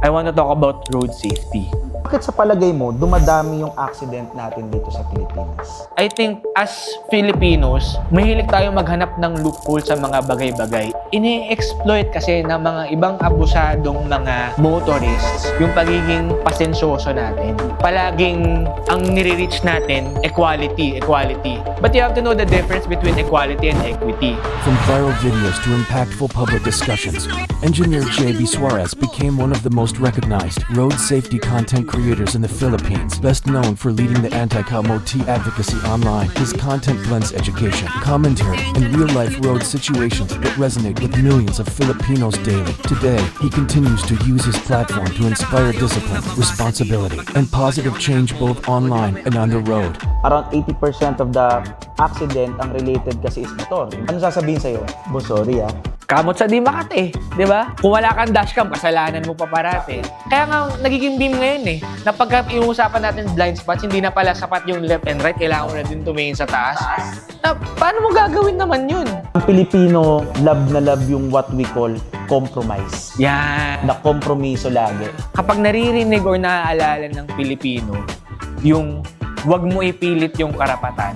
I want to talk about road safety. Bakit sa palagay mo, dumadami yung accident natin dito sa Pilipinas? I think as Filipinos, mahilig tayo maghanap ng loophole sa mga bagay-bagay. Ini-exploit kasi ng mga ibang abusadong mga motorists yung pagiging pasensyoso natin. Palaging ang nire-reach natin, equality. But you have to know the difference between equality and equity. From viral videos to impactful public discussions, engineer JB Suarez became one of the most recognized road safety content creators in the Philippines, best known for leading the anti-Kamoti advocacy online. His content blends education, commentary, and real-life road situations that resonate with millions of Filipinos daily. Today, he continues to use his platform to inspire discipline, responsibility, and positive change both online and on the road. Around 80% of the accident ang related kasi is motor. Ano sasabihin sa'yo? Boss, sorry Kamot sa di makate, di ba? Kung wala kang dashcam, kasalanan mo pa parati. Kaya nga, nagiging meme ngayon na pagka iuusapan natin blind spots, hindi na pala sapat yung left and right, kailangan mo na din tumingin sa taas. Paano mo gagawin naman yun? Ang Pilipino, love na love yung what we call compromise. Yan. Na kompromiso lagi. Kapag naririnig or naaalala ng Pilipino, yung wag mo ipilit yung karapatan,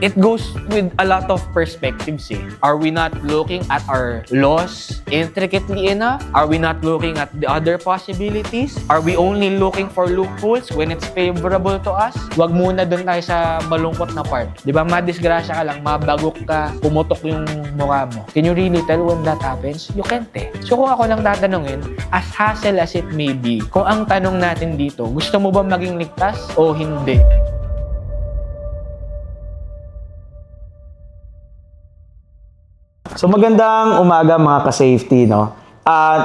it goes with a lot of perspectives. Are we not looking at our laws intricately enough? Are we not looking at the other possibilities? Are we only looking for loopholes when it's favorable to us? Wag muna dun tayo sa malungkot na part. Di ba, madisgrasya ka lang, mabagok ka, pumutok yung mukha mo. Can you really tell when that happens? You can't So kung ako lang tatanungin, as hassle as it may be, kung ang tanong natin dito, gusto mo ba maging ligtas o hindi? So magandang umaga mga ka-safety, no?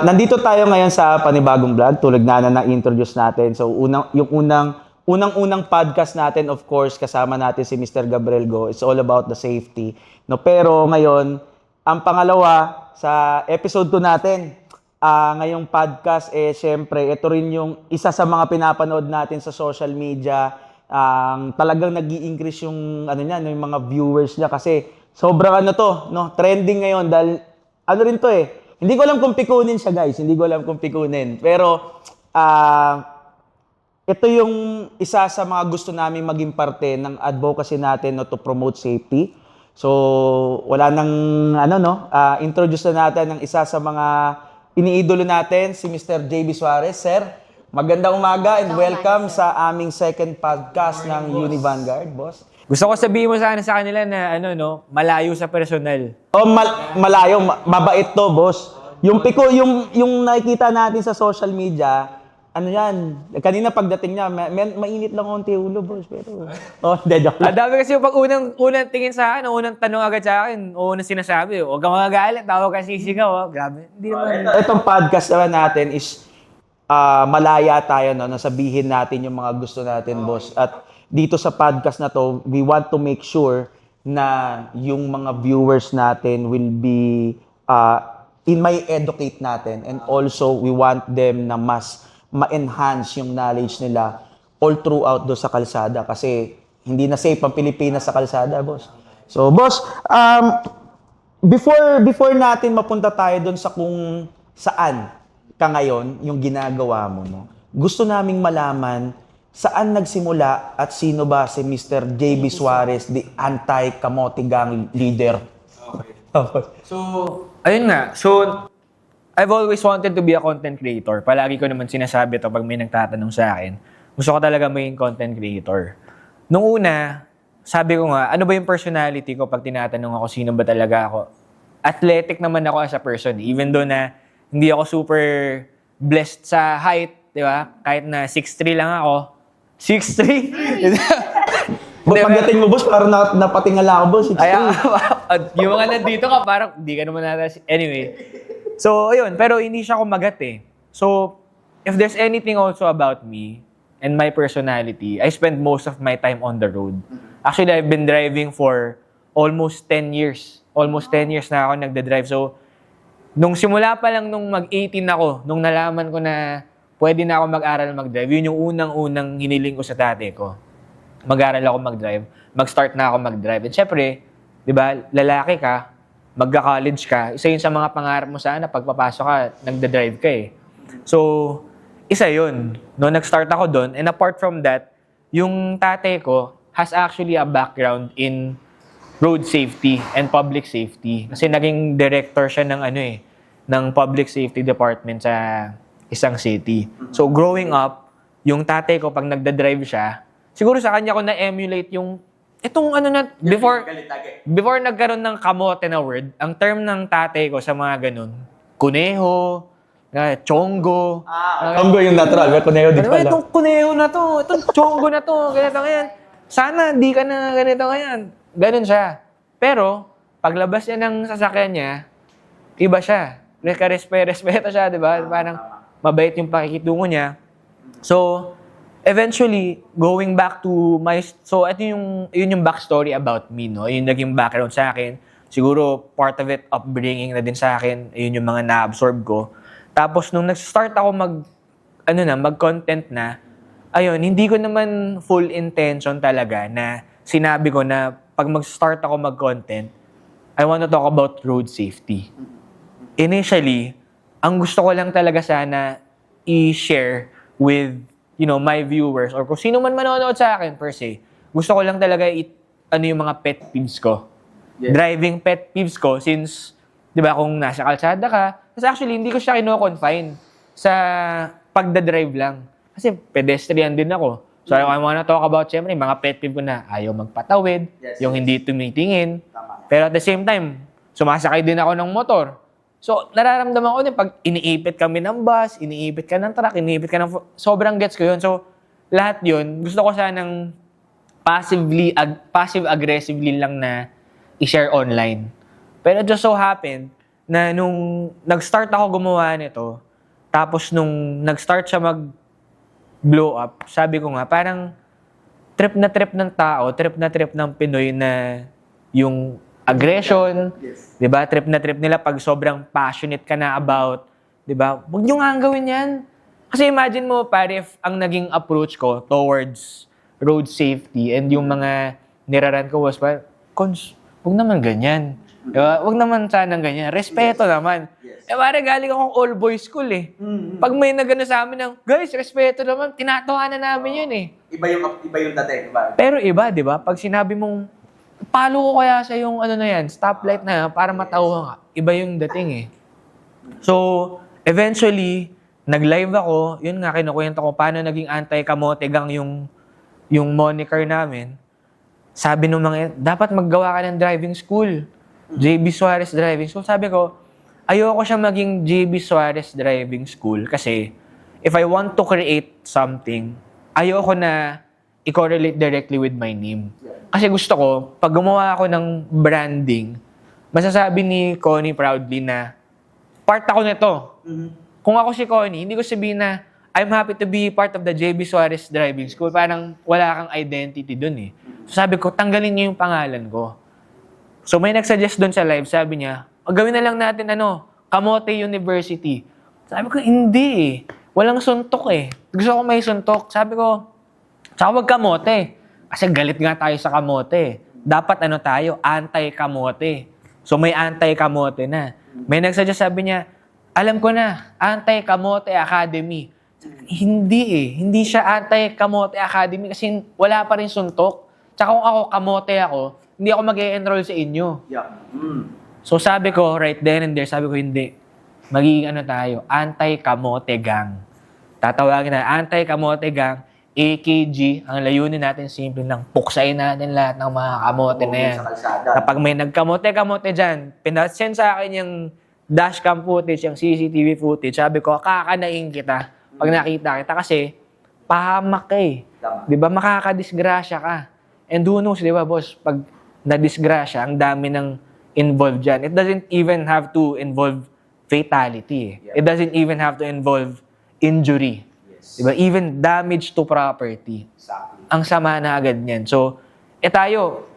Nandito tayo ngayon sa panibagong vlog, tulad na na-introduce natin. So yung unang podcast natin, of course, kasama natin si Mr. Gabriel Go. It's all about the safety, no? Pero ngayon, ang pangalawa sa episode 2 natin, ngayong podcast, syempre, ito rin yung isa sa mga pinapanood natin sa social media. Talagang nag-i-increase yung yung mga viewers niya kasi sobrang trending ngayon dahil rin to Hindi ko alam kung pikunin siya, guys. Hindi ko alam kung pikunin. Pero ito yung isa sa mga gusto namin maging parte ng advocacy natin to promote safety. So wala nang introduce na natin ng isa sa mga iniidolo natin, si Mr. JB Suarez. Sir, magandang umaga and welcome sa aming second podcast ng Uni Vanguard, boss. Gusto ko sabihin mo sana sa kanila na malayo sa personal. Malayo, mabait to, boss. Yung nakikita natin sa social media, kanina pagdating niya, mainit lang konti ulo, boss. Pero, joke lang. Dami kasi yung pag unang tingin sa akin, unang tanong agad sa akin, unang sinasabi, huwag kang magagalit, tawag ka sisigaw. Grabe. Hindi naman. Itong podcast naman natin is malaya tayo, nasabihin natin yung mga gusto natin, boss. At dito sa podcast na to, we want to make sure na yung mga viewers natin will be may educate natin, and also we want them na mas ma-enhance yung knowledge nila all throughout do sa kalsada kasi hindi na safe ang Pilipinas sa kalsada, boss. So, boss, before natin mapunta tayo doon sa kung saan ka ngayon, yung ginagawa mo, gusto naming malaman saan nagsimula at sino ba si Mr. JB Suarez, the anti-Kamote Gang leader? Okay. So, ayun nga. So, I've always wanted to be a content creator. Palagi ko naman sinasabi to pag may nagtatanong sa akin. Gusto ko talaga maging content creator. Nung una, sabi ko nga, ano ba yung personality ko pag tinatanong ako sino ba talaga ako? Athletic naman ako as a person. Even though na hindi ako super blessed sa height, di ba? Kahit na 6'3 lang ako. 6'3? Pagdating mo, boss, parang napatingala ako, boss. Yung mga nandito ka, parang di ka naman natin. Anyway. So, ayun. Pero hindi siya kumagat So, if there's anything also about me and my personality, I spend most of my time on the road. Actually, I've been driving for almost 10 years. Almost 10 years na ako nagda-drive. So, nung simula pa lang nung mag-18 ako, nung nalaman ko na pwede na ako mag-aral mag-drive, yun yung unang-unang hiniling ko sa tatay ko. Mag-aral ako mag-drive, mag-start na ako mag-drive. At syempre, di ba, lalaki ka, magka-college ka, isa yun sa mga pangarap mo sana, pagpapasok ka, nagda-drive ka So, isa yun. No, nag-start ako doon. And apart from that, yung tatay ko has actually a background in road safety and public safety. Kasi naging director siya ng ng public safety department sa isang city. So, growing up, yung tatay ko, pag nagda-drive siya, siguro sa kanya ko na-emulate yung, itong before nagkaroon ng kamote na word, ang term ng tatay ko sa mga ganun, kuneho, chonggo. Chonggo yung natural, pero kuneho din pala. Itong kuneho na to, itong chonggo na to, ganito ngayon. Sana di ka na ganito ngayon. Ganun siya. Pero, paglabas niya ng sasakyan niya, iba siya. Respeto siya, di ba? Parang mabait yung pakikitungo niya. So, eventually, going back to so ito yun yung backstory about me, no? Yung naging background sa akin. Siguro, part of it, upbringing na din sa akin. Yun yung mga na-absorb ko. Tapos, nung nag-start ako mag-content na, ayun, hindi ko naman full intention talaga na sinabi ko na pag mag-start ako mag-content, I want to talk about road safety. Initially, ang gusto ko lang talaga sana i-share with, my viewers or kung sino man manonood sa akin per se, gusto ko lang talaga yung mga pet peeves ko. Yes. Driving pet peeves ko since, di ba, kung nasa kalsada ka, kasi actually, hindi ko siya kino-confine sa pagdadrive lang. Kasi pedestrian din ako. So, I wanna talk about, syempre, mga pet peeve ko na ayaw magpatawid, yung hindi tumitingin. Pero at the same time, sumasakay din ako ng motor. So, nararamdaman ko din, pag iniipit kami ng bus, iniipit ka ng truck, iniipit ka ng... Sobrang gets ko yun. So, lahat yun, gusto ko sanang passive-aggressively lang na i-share online. Pero it just so happened na nung nag-start ako gumawa nito, tapos nung nag-start siya mag-blow up, sabi ko nga, parang trip na trip ng tao, trip na trip ng Pinoy na yung aggression, yes. 'Di ba? Trip na trip nila pag sobrang passionate ka na about, 'di ba? Huwag niyo nga gawin 'yan. Kasi imagine mo, pare, if ang naging approach ko towards road safety and yung mga niraran ko was, Cons, huwag naman ganyan. Diba? Huwag naman sanang ganyan. Respeto naman. Yes. Pare, galing akong all-boys school eh. Mm-hmm. Pag may nagano sa amin ng, guys, respeto naman, tinatawanan namin yun eh. Iba yung dating, diba? Pero iba, di ba? Pag sinabi mong, palo ko kaya sa yung stoplight na yan, para matawa ka. Iba yung dating eh. So, eventually, nag-live ako. Yun nga, kinukwento ko paano naging anti-kamote gang yung moniker namin. Sabi nung mga, dapat maggawa ka ng driving school. JB Suarez Driving School. Sabi ko, ayoko siya maging JB Suarez Driving School kasi if I want to create something, ayoko na i-correlate directly with my name. Kasi gusto ko, pag gumawa ako ng branding, masasabi ni Connie proudly na part ako nito. Mm-hmm. Kung ako si Connie, hindi ko sabihin na I'm happy to be part of the JB Suarez Driving School. Parang wala kang identity dun eh. So sabi ko, tanggalin niyo yung pangalan ko. So may nagsuggest doon sa live, sabi niya, gawin na lang natin Kamote University. Sabi ko, hindi eh. Walang suntok eh. Gusto ko may suntok. Sabi ko, tsaka wag kamote. Kasi galit nga tayo sa kamote. Dapat tayo, anti-kamote. So may anti-kamote na. May nagsuggest, sabi niya, alam ko na, Anti-Kamote Academy. Hindi eh. Hindi siya Anti-Kamote Academy kasi wala pa rin suntok. Tsaka kung ako, kamote ako, hindi ako mag-e-enroll sa inyo. Yeah. So sabi ko, right then and there, sabi ko, hindi. Magiging tayo, Anti-Kamote Gang. Tatawagin na, Anti-Kamote Gang, AKG, ang layunin natin simple lang, puksain natin lahat ng mga kamote na yan. Kapag may nagkamote-kamote dyan, pinasend sa akin yung dashcam footage, yung CCTV footage, sabi ko, kakanain kita pag nakita kita kasi pahamak ka eh. Diba? Makakadisgrasya ka. And who knows, di ba, boss, pag na-disgrasya, ang dami ng involved dyan. It doesn't even have to involve fatality. Yeah. It doesn't even have to involve injury. Yes. Diba? Even damage to property. Exactly. Ang sama na agad niyan. So, tayo,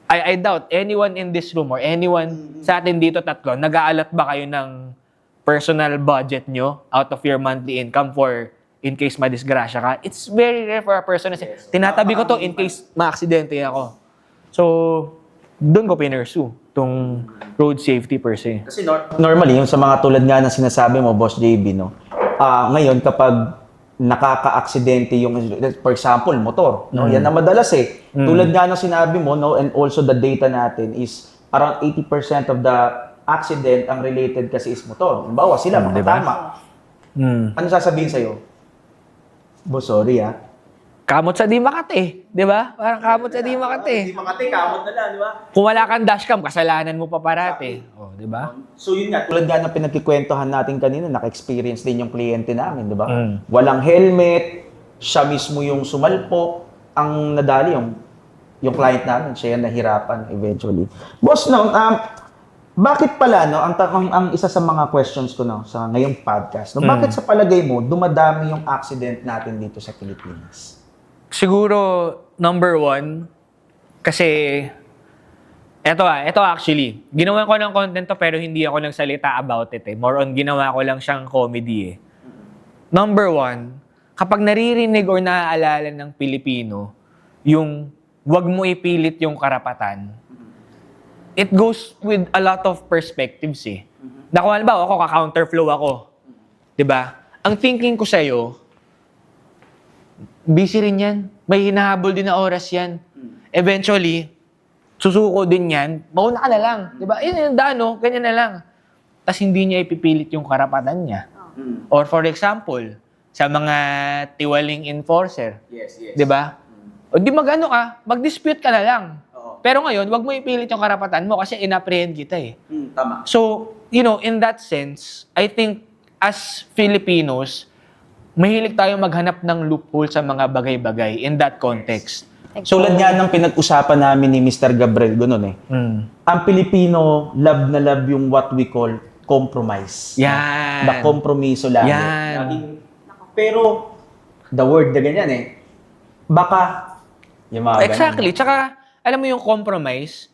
I doubt anyone in this room or anyone sa atin dito tatlo, nag-aalat ba kayo ng personal budget nyo out of your monthly income for in case madisgrasya ka? It's very rare for a person na tinatabi ko to in case ma-aksidente ako. So, doon ko pinursue tong road safety per se. Kasi normally, yung sa mga tulad nga ng sinasabi mo, Boss JB, no? Ngayon, kapag nakaka-aksidente yung, for example, motor, no? Yan na madalas eh. Tulad nga ng sinabi mo, no? And also the data natin is around 80% of the accident ang related kasi is motor. Halimbawa, sila makatama. Ano sasabihin sa'yo? Boss, sorry Kamot sa di Makati, di ba? Parang kamot sa di Makati. Makati, kamot na lang, di ba? Kung wala kang dashcam, kasalanan mo pa parati. Oh, di ba? So yun nga, tulad nga ng pinagkikwentuhan natin kanina, naka-experience din yung kliyente namin, di ba? Walang helmet, siya mismo yung sumalpok, ang nadali yung client namin, siya yung nahirapan eventually. Boss, no, bakit pala, no, ang isa sa mga questions ko, no, sa ngayong podcast, no, bakit sa palagay mo, dumadami yung accident natin dito sa Pilipinas? Siguro, number one, kasi, eto actually, ginawa ko ng content to pero hindi ako nagsalita about it eh. More on, ginawa ko lang siyang comedy eh. Number one, kapag naririnig or naaalala ng Pilipino, yung wag mo ipilit yung karapatan, it goes with a lot of perspectives eh. Na kung halimbawa ako, ka-counterflow ako. 'Di ba? Ang thinking ko sa'yo, busy rin yan. May hinahabol din na oras yan. Eventually, susuko din yan. Mauna ka na lang. 'Di ba? Yun yung daan, no? Ganyan na lang. Tapos hindi niya ipipilit yung karapatan niya. Or for example, sa mga tiwaling enforcer. Yes. 'Di ba? O di mag-ano ka, mag-dispute ka na lang. Pero ngayon, wag mo ipilit yung karapatan mo kasi inapprehend kita eh. Tama. So, you know, in that sense, I think as Filipinos, mahilig tayo maghanap ng loophole sa mga bagay-bagay in that context. Tulad nga ng pinag-usapan namin ni Mr. Gabriel noon eh. Ang Pilipino, love na love yung what we call compromise. Yan. Na kompromiso lang. Yan. Pero, the word na ganyan eh. Baka, yung mga ganun. Exactly. Tsaka, alam mo yung compromise,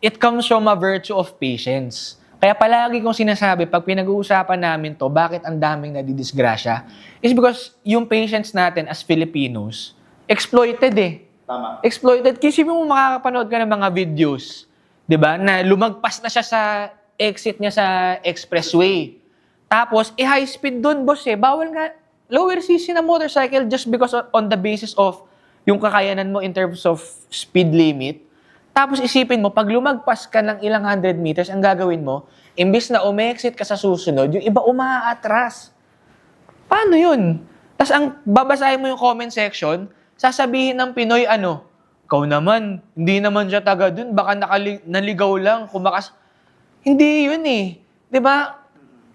it comes from a virtue of patience. Kaya palagi kong sinasabi, pag pinag-uusapan namin to, bakit ang daming nadidisgrasya, is because yung patience natin as Filipinos, exploited eh. Tama. Exploited. Kasi mo makakapanood ka ng mga videos, di ba, na lumagpas na siya sa exit niya sa expressway. Tapos, high speed dun, boss eh. Bawal nga, lower CC na motorcycle just because on the basis of yung kakayanan mo in terms of speed limit. Tapos isipin mo, pag lumagpas ka ng ilang 100 meters, ang gagawin mo, imbis na umexit ka sa susunod, yung iba umaatras. Paano yun? Tapos ang babasahin mo yung comment section, sasabihin ng Pinoy, ikaw naman, hindi naman siya taga dun, baka naligaw lang, kumakas. Hindi yun eh. 'Di ba?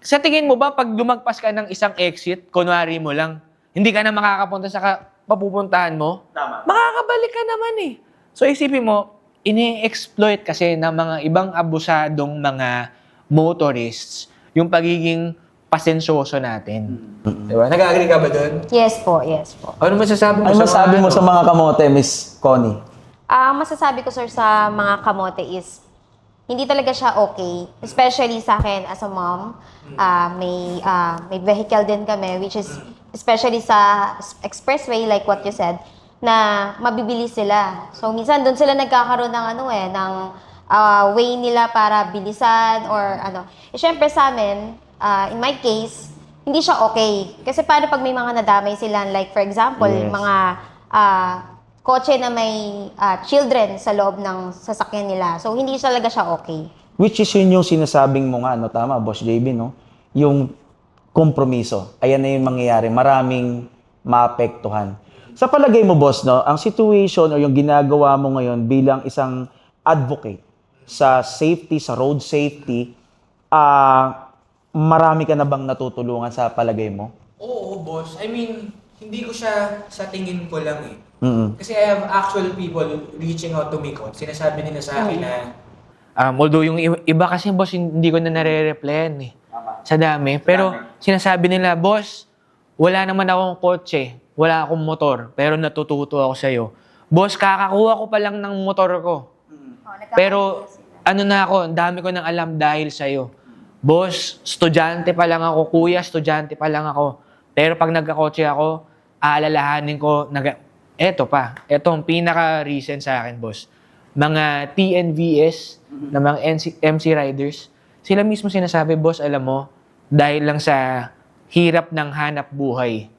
Sa tingin mo ba, pag lumagpas ka ng isang exit, kunwari mo lang, hindi ka na makakapunta sa papupuntahan mo? Tama. Makakabalik ka naman eh. So isipin mo, ini-exploit kasi ng mga ibang abusadong mga motorists yung pagiging pasensyoso natin. Diba? Nag-agree ka ba doon? Yes po, yes po. Ano masasabi mo Ano sa masabi mo mga sa mga kamote, Miss Connie? Masasabi ko, sir, sa mga kamote is, hindi talaga siya okay. Especially sa akin as a mom. May vehicle din kami, which is, especially sa expressway, like what you said, na mabibili sila. So, minsan doon sila nagkakaroon ng way nila para bilisan or ano. Syempre sa amin, in my case, hindi siya okay. Kasi paano pag may mga nadamay sila, like for example, Yes. mga kotse na may children sa loob ng sasakyan nila. So, hindi talaga siya okay. Which is yun yung sinasabing mo nga, tama, Boss JB, no? Yung kompromiso. Ayan na yung mangyayari. Maraming maapektuhan. Sa palagay mo, boss, no, ang situation o yung ginagawa mo ngayon bilang isang advocate sa safety, sa road safety, marami ka na bang natutulungan sa palagay mo? Oo, boss. I mean, hindi ko siya sa tingin ko lang eh. Mm-mm. Kasi I have actual people reaching out to me ko. Sinasabi nila sa akin na although yung iba kasi, boss, hindi ko na nare-replyan eh. Sa dami. Pero sinasabi nila, boss, wala naman akong kotse, wala akong motor, pero natututo ako sa'yo. Boss, kakakuha ko pa lang ng motor ko. Pero ano na ako, ang dami ko nang alam dahil sa'yo. Boss, estudyante pa lang ako. Kuya, estudyante pa lang ako. Pero pag nagkakotse ako, aalalahanin ko, eto ang pinaka-recent sa akin, boss. Mga TNVS, na mga MC riders, sila mismo sinasabi, boss, alam mo, dahil lang sa hirap ng hanap buhay,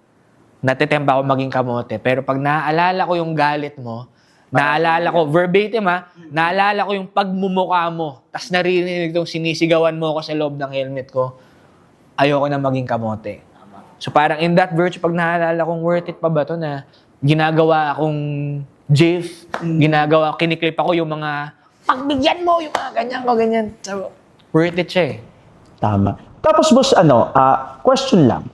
natitemba ako maging kamote. Pero pag naaalala ko yung galit mo, naalala ko, verbatim naalala ko yung pagmumukha mo, tas naririnig itong sinisigawan mo ako sa loob ng helmet ko, ayoko na maging kamote. So parang in that virtue, pag naalala kong worth it pa ba to na ginagawa akong GIF, kiniklip ako yung mga pagbigyan mo, yung mga ganyan. So, worth it siya eh. Tama. Tapos boss, question lang.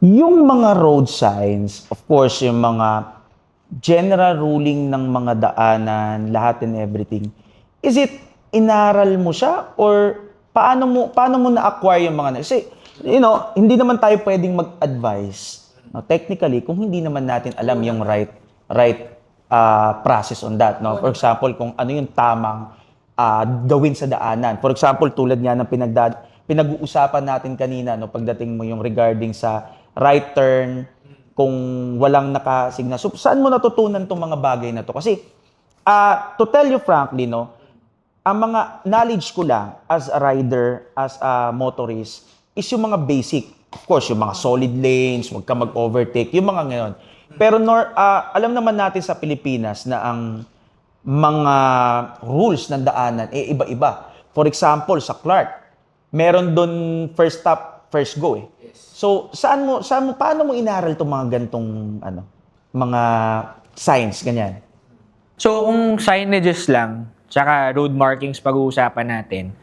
Yung mga road signs, of course, yung mga general ruling ng mga daanan, lahat and everything, is it inaral mo siya or paano mo na-acquire yung mga kasi hindi naman tayo pwedeng mag-advise technically kung hindi naman natin alam yung right process on that, no? For example, kung ano yung tamang gawin sa daanan. For example, tulad nga ng pinag-uusapan natin kanina, no, pagdating mo yung regarding sa right turn, kung walang nakasigna. So, saan mo natutunan tong mga bagay na to? Kasi, to tell you frankly, no, ang mga knowledge ko lang as a rider, as a motorist, is yung mga basic. Of course, yung mga solid lanes, huwag ka mag-overtake, yung mga ngayon. Pero alam naman natin sa Pilipinas na ang mga rules ng daanan, iba-iba. For example, sa Clark, meron doon first stop, first go eh. So, paano mo inaral itong mga gantong, mga signs, ganyan? So, kung signages lang, tsaka road markings pag-uusapan natin,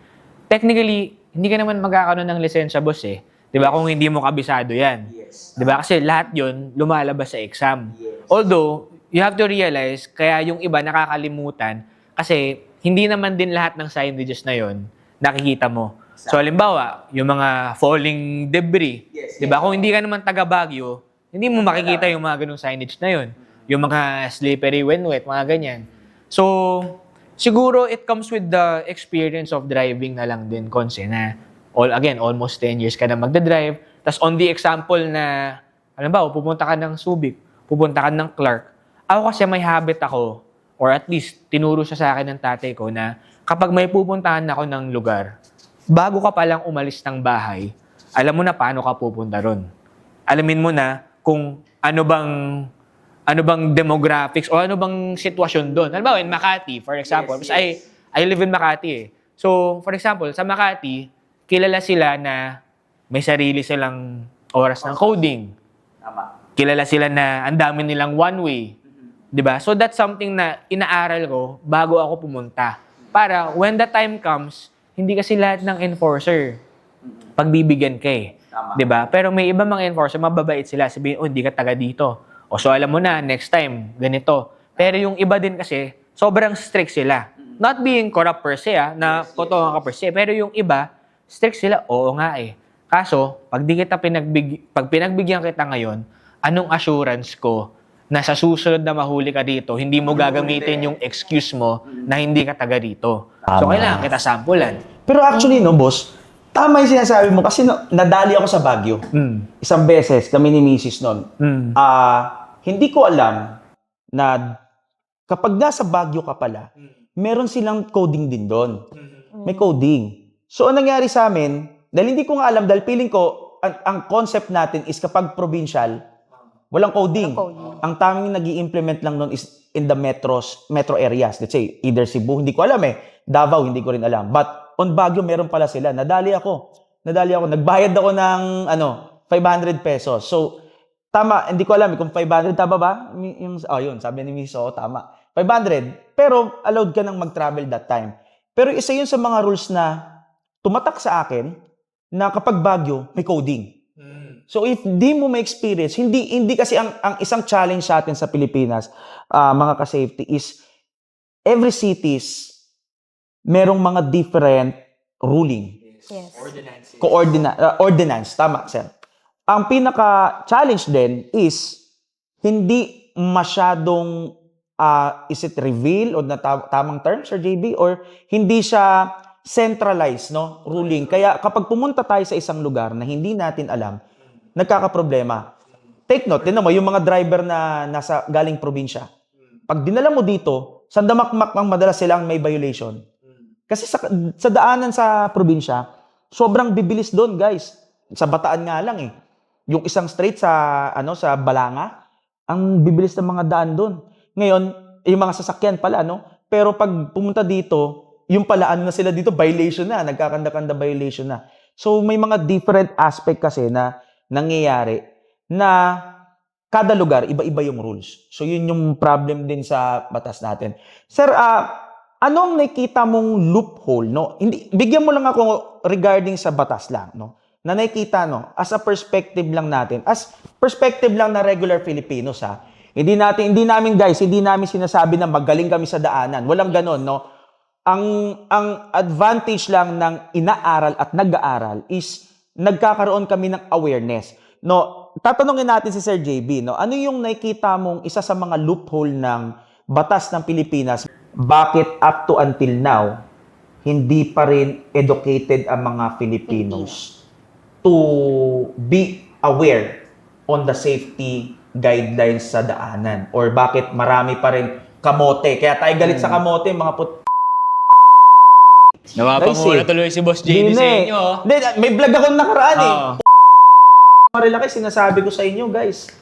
technically, hindi ka naman magkakaroon ng lisensya, boss eh. 'Di ba? Kung hindi mo kabisado yan. 'Di ba? Kasi lahat yun lumalabas sa exam. Although, you have to realize, kaya yung iba nakakalimutan, kasi hindi naman din lahat ng signages na yon nakikita mo. So, halimbawa, yung mga falling debris, 'di ba? Kung hindi ka naman taga Baguio, hindi mo makikita yung mga ganung signage na yon. Yung mga slippery when wet, mga ganyan. So, siguro it comes with the experience of driving na lang din, Konse, na almost 10 years ka na magdadrive. Tapos on the example na, halimbawa, pupunta ka ng Subic, pupunta ka ng Clark. Ako kasi may habit ako, or at least tinuro siya sa akin ng tatay ko na kapag may pupuntahan ako ng lugar, bago ka palang umalis ng bahay, alam mo na paano ka pupunta ron. Alamin mo na kung ano bang demographics o ano bang sitwasyon doon. Halimbawa, in Makati, for example, because I live in Makati eh. So, for example, sa Makati, kilala sila na may sarili silang oras ng coding. Kilala sila na ang dami nilang one-way. 'Di ba? So, that's something na inaaral ko bago ako pumunta. Para when the time comes, hindi kasi lahat ng enforcer pagbibigyan ka eh. 'Di ba? Pero may iba mga enforcer, mababait sila. Sabihin, hindi ka taga dito. O so alam mo na, next time, ganito. Pero yung iba din kasi, sobrang strict sila. Not being corrupt per se, na potongan ka per se. Pero yung iba, strict sila, oo nga eh. Kaso, pag pinagbigyan kita ngayon, anong assurance ko na sa susunod na mahuli ka dito, hindi mo gagamitin yung excuse mo na hindi ka taga dito. So, kailangan kita sampulan. Pero actually, no, boss, tama yung sinasabi mo kasi nadali ako sa Baguio. Isang beses, kami ni Mrs. noon. Hindi ko alam na kapag nasa Baguio ka pala, meron silang coding din doon. May coding. So, ang nangyari sa amin, dahil hindi ko nga alam, dahil feeling ko, ang concept natin is kapag provincial, walang coding. Ang tanging nag-i-implement lang noon is in the metro areas. Let's say, either Cebu, hindi ko alam eh. Davao, hindi ko rin alam. But on Baguio, meron pala sila. Nadali ako. Nagbayad ako ng 500 pesos. So, tama, hindi ko alam kung 500, tama ba? Yun, sabi ni Miss, tama. 500, pero allowed ka nang mag-travel that time. Pero isa yun sa mga rules na tumatak sa akin na kapag Baguio, may coding. So if di mo ma-experience, hindi kasi ang isang challenge sa atin sa Pilipinas, mga ka-safety, is every cities merong mga different ruling. Yes. Ordinance, tama, sir. Ang pinaka-challenge din is hindi masyadong is it reveal o na tamang term, Sir JB, or hindi siya centralized, no, ruling. Kaya kapag pumunta tayo sa isang lugar na hindi natin alam, nagkakaproblema. Take note, tinan mo, yung mga driver na nasa galing probinsya. Pag dinala mo dito, sa damakmak ang madalas silang may violation. Kasi sa daanan sa probinsya, sobrang bibilis doon, guys. Sa Bataan nga lang eh. yung isang straight sa sa Balanga, ang bibilis ng mga daan doon. Ngayon, yung mga sasakyan pala, no? Pero pag pumunta dito, yung pala na sila dito, violation na, nagkakanda-kanda violation na. So may mga different aspect kasi na nangyayari na kada lugar, iba-iba yung rules. So yun yung problem din sa batas natin. Sir, anong nakita mong loophole, no? Hindi, bigyan mo lang ako regarding sa batas lang, no? Na nakita, no? As a perspective lang natin. As perspective lang na regular Filipinos, ha? Hindi namin sinasabi na magaling kami sa daanan. Walang ganon, no? Ang advantage lang ng inaaral at nag-aaral is nagkakaroon kami ng awareness. No, tatanungin natin si Sir JB, no? Ano yung nakikita mong isa sa mga loophole ng batas ng Pilipinas? Bakit up to until now hindi pa rin educated ang mga Filipinos to be aware on the safety guidelines sa daanan? Or bakit marami pa rin kamote? Kaya tayo galit sa kamote, mga Napapamura tuloy si Boss JB sa inyo. Oh. Hindi, may vlog akong nakaraan eh. Oo. Marilaki, sinasabi ko sa inyo, guys.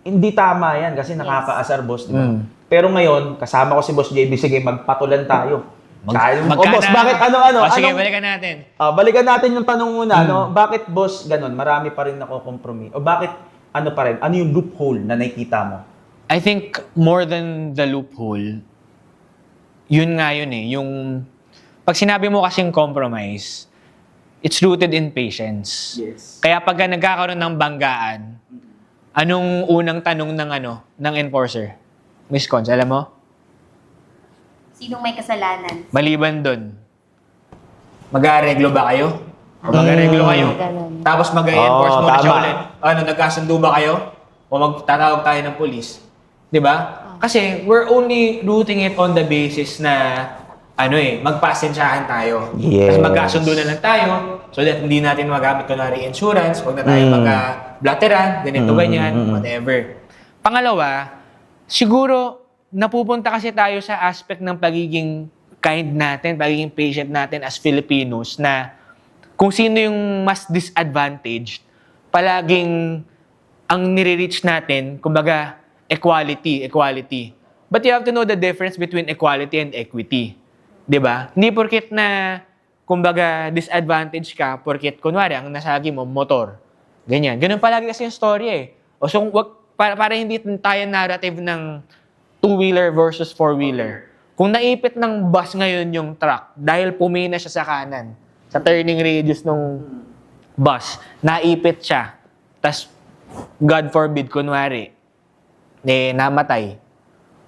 Hindi tama yan kasi nakakaasar, boss. Di ba? Pero ngayon, kasama ko si Boss JB. Sige, magpatulan tayo. Boss, bakit ano? Sige, balikan natin. Balikan natin yung tanong muna. No? Bakit, boss, ganun? Marami pa rin nakokompromi. O bakit, ano pa rin? Ano yung loophole na nakikita mo? I think more than the loophole, yun nga yun eh. Yung, pag sinabi mo kasing compromise, it's rooted in patience. Yes. Kaya pagka nagkakaroon ng banggaan, anong unang tanong ng enforcer? Miss Cons, alam mo? Sinong may kasalanan? Maliban doon, mag-aareglo ba kayo? O mag-aareglo kayo? Ganun. Tapos mag-enforce Oo, muna siya tama. ulit. Nagkasundo ba kayo? O magtatawag tayo ng polis? Di ba? Kasi we're only rooting it on the basis na magpasensyahan tayo. Yes. Kasi magkasundo na lang tayo so that hindi natin magamit kunwari insurance, huwag na tayo mag-blateran, ganito, ganyan, whatever. Pangalawa, siguro napupunta kasi tayo sa aspect ng pagiging kind natin, pagiging patient natin as Filipinos na kung sino yung mas disadvantaged, palaging ang nire-reach natin, kumbaga, equality. But you have to know the difference between equality and equity. 'Di ba? Hindi porket na kumbaga disadvantage ka porket kunwari ang nasagi mo motor. Ganyan. Ganun palagi kasi yung story eh. O so para hindi tayo narrative ng two-wheeler versus four-wheeler. Kung naipit ng bus ngayon yung truck dahil pumina siya sa kanan, sa turning radius ng bus, naipit siya. Tas God forbid kunwari namatay.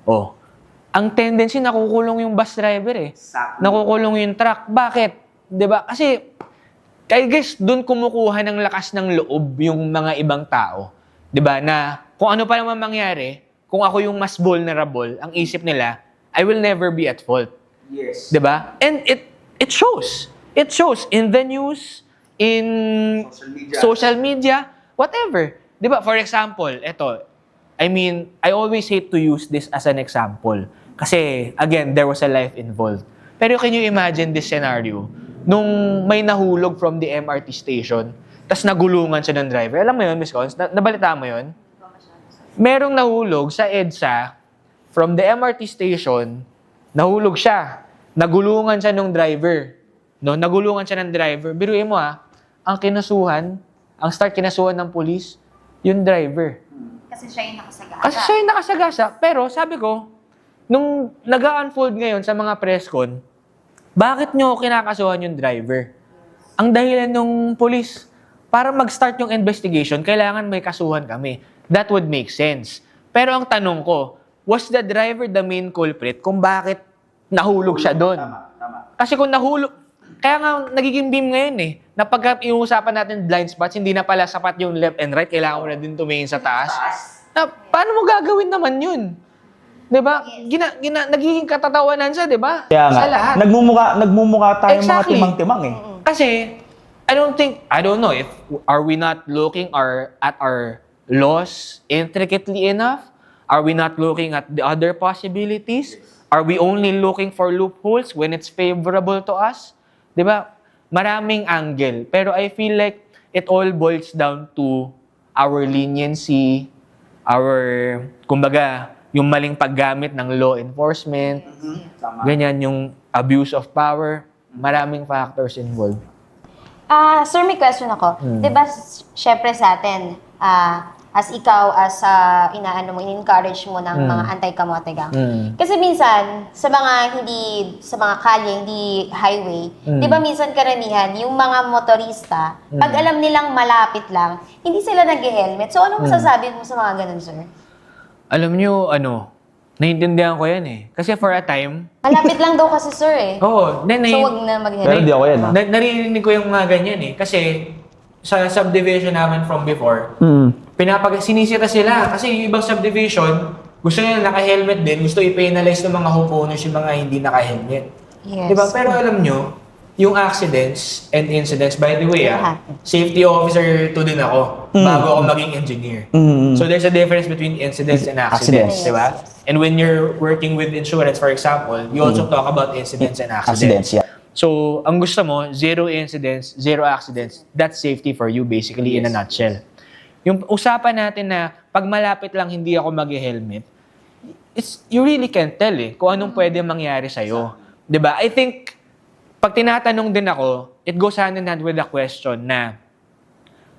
Oh. Ang tendency, nakukulong yung bus driver eh. Nakukulong yung truck. Bakit? 'Di ba? Kasi, guys, doon kumukuha ng lakas ng loob yung mga ibang tao. 'Di ba? Na kung ano pa naman mangyari, kung ako yung mas vulnerable, ang isip nila, I will never be at fault. Yes. 'Di ba? And it shows. It shows in the news, in social media, whatever. 'Di ba? For example, I always hate to use this as an example. Kasi, again, there was a life involved. Pero can you imagine this scenario? Nung may nahulog from the MRT station, tas nagulungan siya ng driver. Alam mo yun, Miss Cons? Nabalita mo yun? Merong nahulog sa EDSA from the MRT station, nahulog siya. Nagulungan siya ng driver. No? Nagulungan siya ng driver. Biruin mo ang kinasuhan ng pulis, yung driver. Kasi siya yung nakasagasa. Pero sabi ko, nung nag-unfold ngayon sa mga press con, bakit nyo kinakasuhan yung driver? Ang dahilan ng police, para mag-start yung investigation, kailangan may kasuhan kami. That would make sense. Pero ang tanong ko, was the driver the main culprit kung bakit nahulog siya doon? Kasi kung nahulog, kaya nga nagiging beam ngayon na pagka iuusapan natin blind spots, hindi na pala sapat yung left and right, kailangan mo na din tumingin sa taas. Paano mo gagawin naman yun? 'Di ba? Nagiging katatawanan siya, 'di ba? Kaya nga, Sa lahat. nagmumukha tayong Exactly. mga timang-timang eh. Kasi I don't know if are we not looking at our laws intricately enough? Are we not looking at the other possibilities? Are we only looking for loopholes when it's favorable to us? 'Di ba? Maraming angle, pero I feel like it all boils down to our leniency, kumbaga, yung maling paggamit ng law enforcement, ganyan, yung abuse of power, maraming factors involved. Sir, may question ako. Diba, syempre sa atin, as ikaw, inaano mo, in-encourage mo ng mga anti-kamote gang. Kasi minsan, sa mga kalye, hindi highway, di ba minsan karamihan, yung mga motorista, pag alam nilang malapit lang, hindi sila nag-helmet. So, ano masasabi mo sa mga ganun, sir? Alam nyo, naiintindihan ko yan eh. Kasi for a time, Malapit lang daw kasi, sir, eh. oo, So, wag na Pero mag-helmet. di ako yan, ha? naririnig ko yung mga ganyan eh. Kasi sa subdivision namin from before, sinisira sila. Kasi yung ibang subdivision, gusto nila naka-helmet din, gusto i-penalize ng mga homeowners yung mga hindi naka-helmet. Yes. Diba? Pero alam nyo, yung accidents and incidents, by the way, safety officer to din ako bago ako maging engineer. So there's a difference between incidents and accidents, Accidents. diba? And when you're working with insurance, for example, you also talk about incidents and accidents. Accidents, yeah. So, ang gusto mo, 0 incidents, 0 accidents, that's safety for you basically in a nutshell. Yung usapan natin na pag malapit lang hindi ako mag-helmet, you really can't tell eh kung anong pwede mangyari sa'yo. 'Di ba? I think, pag tinatanong din ako, it goes hand in hand with the question na,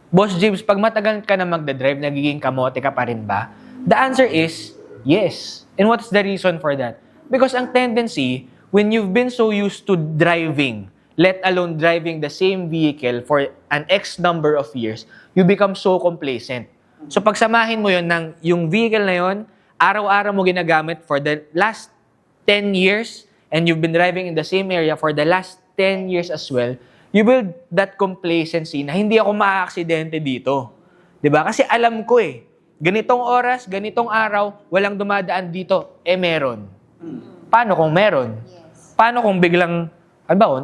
Boss James, pag matagal ka na magdadrive, nagiging kamote ka pa rin ba? The answer is, yes. And what's the reason for that? Because ang tendency, when you've been so used to driving, let alone driving the same vehicle for an X number of years, you become so complacent. So pagsamahin mo yun ng yung vehicle na yun, araw-araw mo ginagamit for the last 10 years, and you've been driving in the same area for the last 10 years as well, you build that complacency na hindi ako maaaksidente dito. 'Di ba? Kasi alam ko eh, ganitong oras, ganitong araw, walang dumadaan dito, meron. Paano kung meron? Paano kung biglang,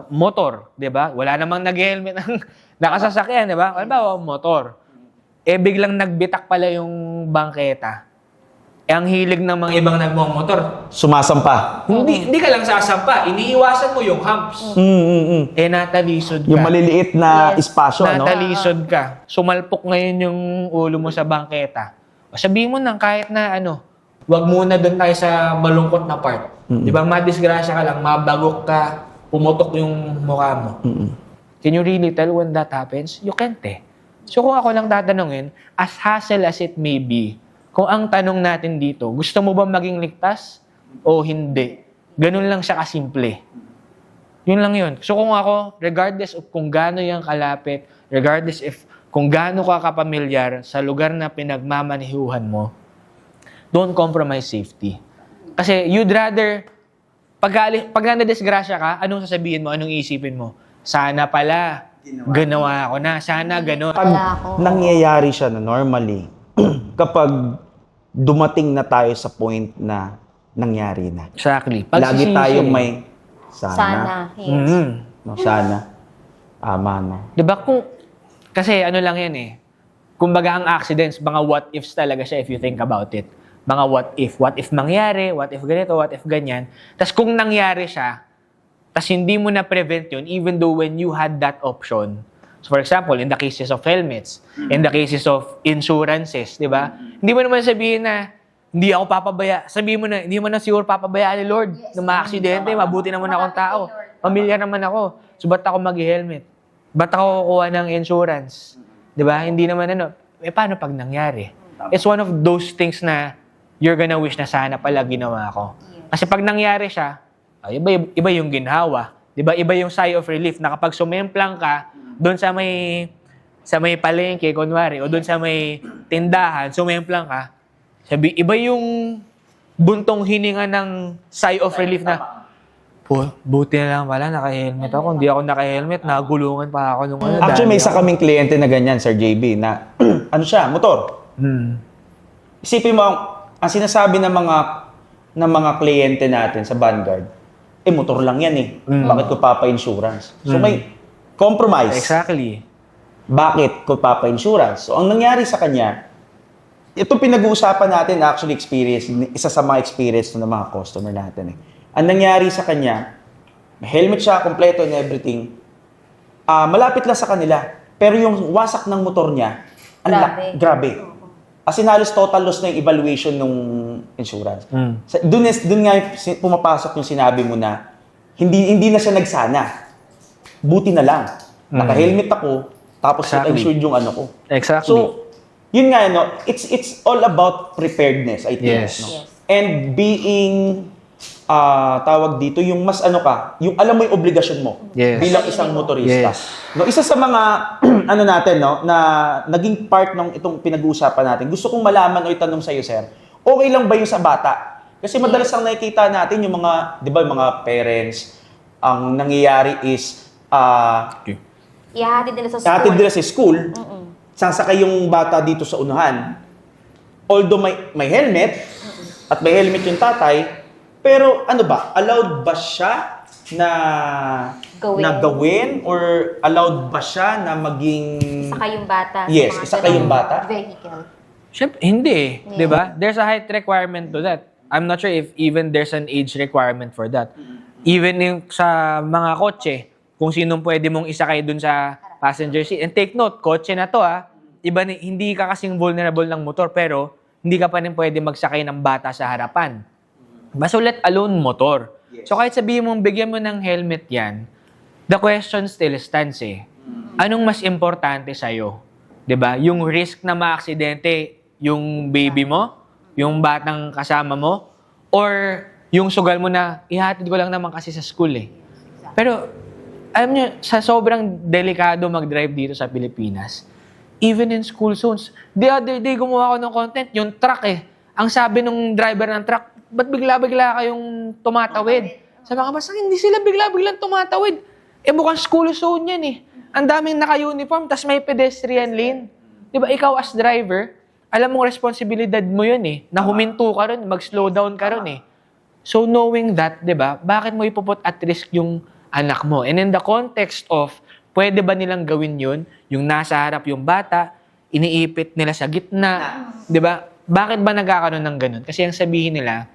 motor, 'di ba? Wala namang nag-helmet ng nakasasakyan, 'di ba? Motor. Biglang nagbitak pala yung bangketa. Ang hilig ng mga ibang nagmamotor, Sumasampa. hindi ka lang sasampa, iniiwasan mo yung humps. Natalisod ka. Yung maliliit na espasyo, ano? Natalisod ka. Sumalpok ngayon yung ulo mo sa bangketa. O sabihin mo nang kahit na wag muna doon tayo sa malungkot na part. Di ba, madisgrasya ka lang, mabagok ka, pumutok yung mukha mo. Can you really tell when that happens? You can't eh. So kung ako lang tatanungin, as hassle as it may be, kung ang tanong natin dito, gusto mo ba maging ligtas o hindi? Ganun lang siya kasimple. Yun lang yun. So kung ako, regardless of kung gaano yung kalapit, regardless if kung gaano ka kapamilyar sa lugar na pinagmamanihuhan mo, don't compromise safety. Kasi you'd rather, pag nadisgrasya ka, anong sasabihin mo, anong isipin mo? Sana pala, ginawa ko na. Sana ganun. Pag nangyayari siya na normally, kapag dumating na tayo sa point na nangyari na. Exactly. Lagi tayong may sana. Sana. Yes. No, sana. Tama na. Diba kasi ano lang yan eh. Kumbaga ang accidents, mga what ifs talaga siya if you think about it. Mga what if mangyari, what if ganito, what if ganyan. Tapos kung nangyari siya, tapos hindi mo na-prevent yun, even though when you had that option. So for example, in the cases of helmets, in the cases of insurances, di ba? Hindi mo naman sabihin na, hindi ako papabaya. Sabihin mo na, hindi mo na siguro papabayaan ni Lord na ma-aksidente, mabuti naman akong tao. Pamilya naman ako. So ba't ako mag-helmet? Ba't ako kukuha ng insurance? Di ba? Hindi naman paano pag nangyari? It's one of those things na you're gonna wish na sana pala ginawa ko. Kasi pag nangyari siya, iba yung ginhawa. Di ba? Iba yung sigh of relief na kapag sumemplang ka, doon sa may palengke, kunwari, o doon sa may tindahan, sumemplang ka, iba yung buntong hininga ng sigh of relief na, buti na lang pala, naka-helmet ako. Hindi ako naka-helmet, nagulungan pa ako nung Actually, may isa kaming kliyente na ganyan, Sir JB, na ano siya, motor. Isipin mo, ang sinasabi ng mga kliyente natin sa Vanguard, motor lang yan eh. Bakit ko papa-insurance? So may compromise. Exactly. Bakit ko papa-insurance? So ang nangyari sa kanya, ito pinag-uusapan natin actually experience, isa sa mga experience ng mga customer natin eh. Ang nangyari sa kanya, may helmet siya, kompleto and everything. Malapit lang sa kanila, pero yung wasak ng motor niya, Grabe. As in, halos total loss na yung evaluation ng insurance. Doon nga pumapasok yung sinabi mo na hindi na siya nagsana. Buti na lang. Naka-helmet ako, tapos insured yung ano ko. Exactly. So, yun nga, no, it's all about preparedness, I think. Yes. No? Yes. And being, tawag dito, yung mas ano ka, yung alam mo yung obligasyon mo Yes. bilang isang motorista. Yes. No, isa sa mga, ano natin, no, na naging part ng itong pinag-uusapan natin, gusto kong malaman o itanong sa'yo, sir, okay lang ba yung sa bata? Kasi madalas ang nakikita natin yung mga, di ba, yung mga parents, ang nangyayari is, Ihahatid nila sa school. Ihahatid nila sa school, sasakay yung bata dito sa unahan. Although may helmet, at may helmet yung tatay, pero ano ba, allowed ba siya na gawin or allowed ba siya na maging Isakay yung bata. sa Yes, mga isakay yung ganong bata. Vehicle. Siyempre, hindi. Di ba? There's a height requirement to that. I'm not sure if even there's an age requirement for that. Even yung sa mga kotse, kung sinong pwede mong isakay dun sa passenger seat. And take note, kotse na to hindi ka kasing vulnerable ng motor, pero hindi ka pa rin pwede magsakay ng bata sa harapan. So let alone motor. So kahit sabihin mong bigyan mo ng helmet yan, the question still stands Anong mas importante sa'yo? 'Di ba? Yung risk na maaksidente yung baby mo, yung batang kasama mo, or yung sugal mo na ihatid ko lang naman kasi sa school Pero alam niyo, sa sobrang delikado mag-drive dito sa Pilipinas, even in school zones, the other day gumawa ako ng content, yung truck Ang sabi nung driver ng truck, ba't bigla-bigla kayong tumatawid? Sabi ko, basta hindi sila bigla-biglang tumatawid. Mukhang school zone yan Ang daming naka-uniform, tas may pedestrian lane. Di ba, ikaw as driver, alam mong responsibilidad mo yun na huminto ka ron, mag-slow down ka ron So knowing that, di ba, bakit mo ipuput at risk yung anak mo? And in the context of, pwede ba nilang gawin yun? Yung nasa harap yung bata, iniipit nila sa gitna. Di ba? Bakit ba nagkakaroon ng ganun? Kasi ang sabihin nila,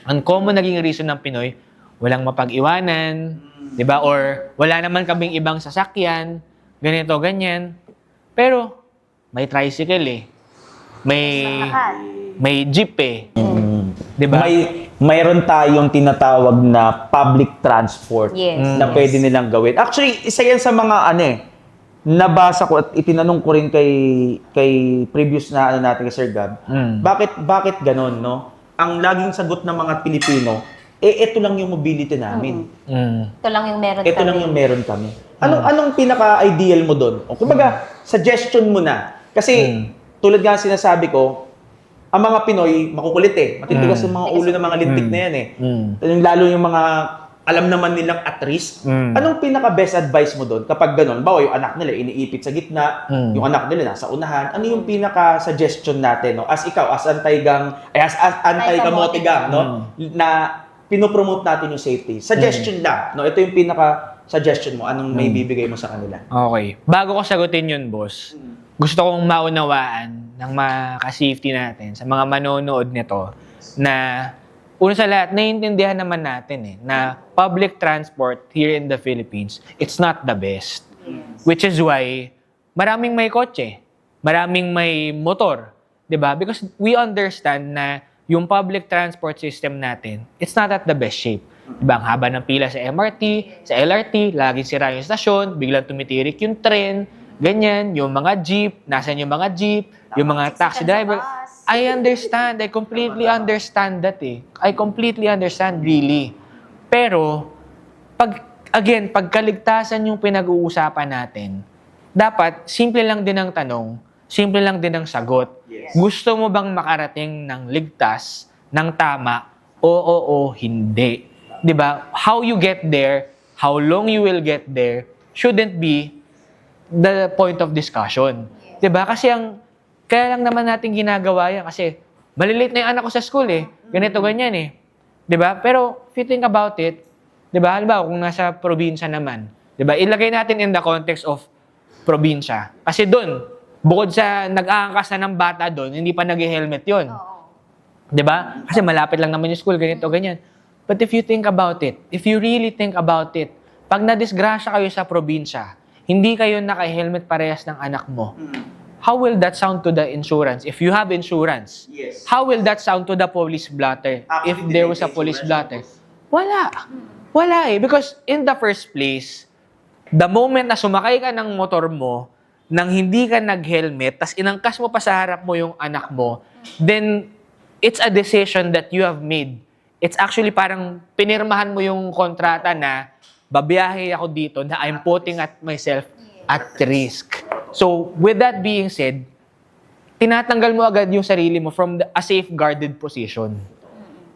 ang common naging reason ng Pinoy, walang mapag-iwanan, di ba? Or wala naman kaming ibang sasakyan, ganito, ganyan. Pero, may tricycle May jeep di ba? Mayroon tayong tinatawag na public transport Yes. na pwede nilang gawin. Actually, isa yan sa mga nabasa ko at itinanong ko rin kay previous na natin kay Sir Gab. Bakit ganon, no? Ang laging sagot ng mga Pilipino, ito lang yung mobility namin. Ito lang yung meron Ito lang yung meron kami. Anong pinaka-ideal mo doon? O kumbaga, suggestion mo na. Kasi, tulad nga sinasabi ko, ang mga Pinoy, makukulit Matitigas yung mga ulo ng mga lintik na yan Lalo yung mga alam naman nilang at risk. Anong pinaka-best advice mo doon kapag gano'n? Bawa yung anak nila iniipit sa gitna, yung anak nila nasa unahan. Ano yung pinaka-suggestion natin? No? As ikaw, as anti-kamote gang, no? Na pinopromote natin yung safety. Suggestion lang. No? Ito yung pinaka-suggestion mo. Anong may bibigay mo sa kanila? Okay. Bago ko sagutin yun, boss, gusto kong maunawaan ng mga ka-safety natin, sa mga manonood nito, na una sa lahat, naiintindihan naman natin na public transport here in the Philippines, it's not the best. Which is why, maraming may kotse, maraming may motor, di ba? Because we understand na yung public transport system natin, it's not at the best shape. Diba, ang haba ng pila sa MRT, sa LRT, laging sira yung stasyon, biglang tumitirik yung tren, ganyan, yung mga jeep, nasan yung mga jeep, yung mga taxi driver. I understand. I completely understand that I completely understand, really. Pero, pagkaligtasan yung pinag-uusapan natin, dapat, simple lang din ang tanong, simple lang din ang sagot. Yes. Gusto mo bang makarating ng ligtas, ng tama, o hindi? Diba? How you get there, how long you will get there, shouldn't be the point of discussion. Diba? Kasi kaya lang naman natin ginagawa yan kasi maliliit na yung anak ko sa school Ganito, ganyan Diba? Pero if you think about it, diba? Halimbawa, kung nasa probinsya naman, diba? Ilagay natin in the context of probinsya. Kasi doon, bukod sa nag-aangkas na ng bata doon, hindi pa nag-helmet yun. Diba? Kasi malapit lang naman yung school, ganito, ganyan. But if you think about it, if you really think about it, pag nadisgrasya kayo sa probinsya, hindi kayo naka-helmet parehas ng anak mo, how will that sound to the insurance if you have insurance? Yes. How will that sound to the police blotter if Actually, there was a direct police insurance blotter? Wala eh. Because in the first place, the moment na sumakay ka ng motor mo, nang hindi ka nag-helmet, tas inangkas mo pa sa harap mo yung anak mo, then it's a decision that you have made. It's actually parang pinirmahan mo yung kontrata na babiyahe ako dito na I'm putting at myself at risk. So, with that being said, tinatanggal mo agad yung sarili mo from a safeguarded position.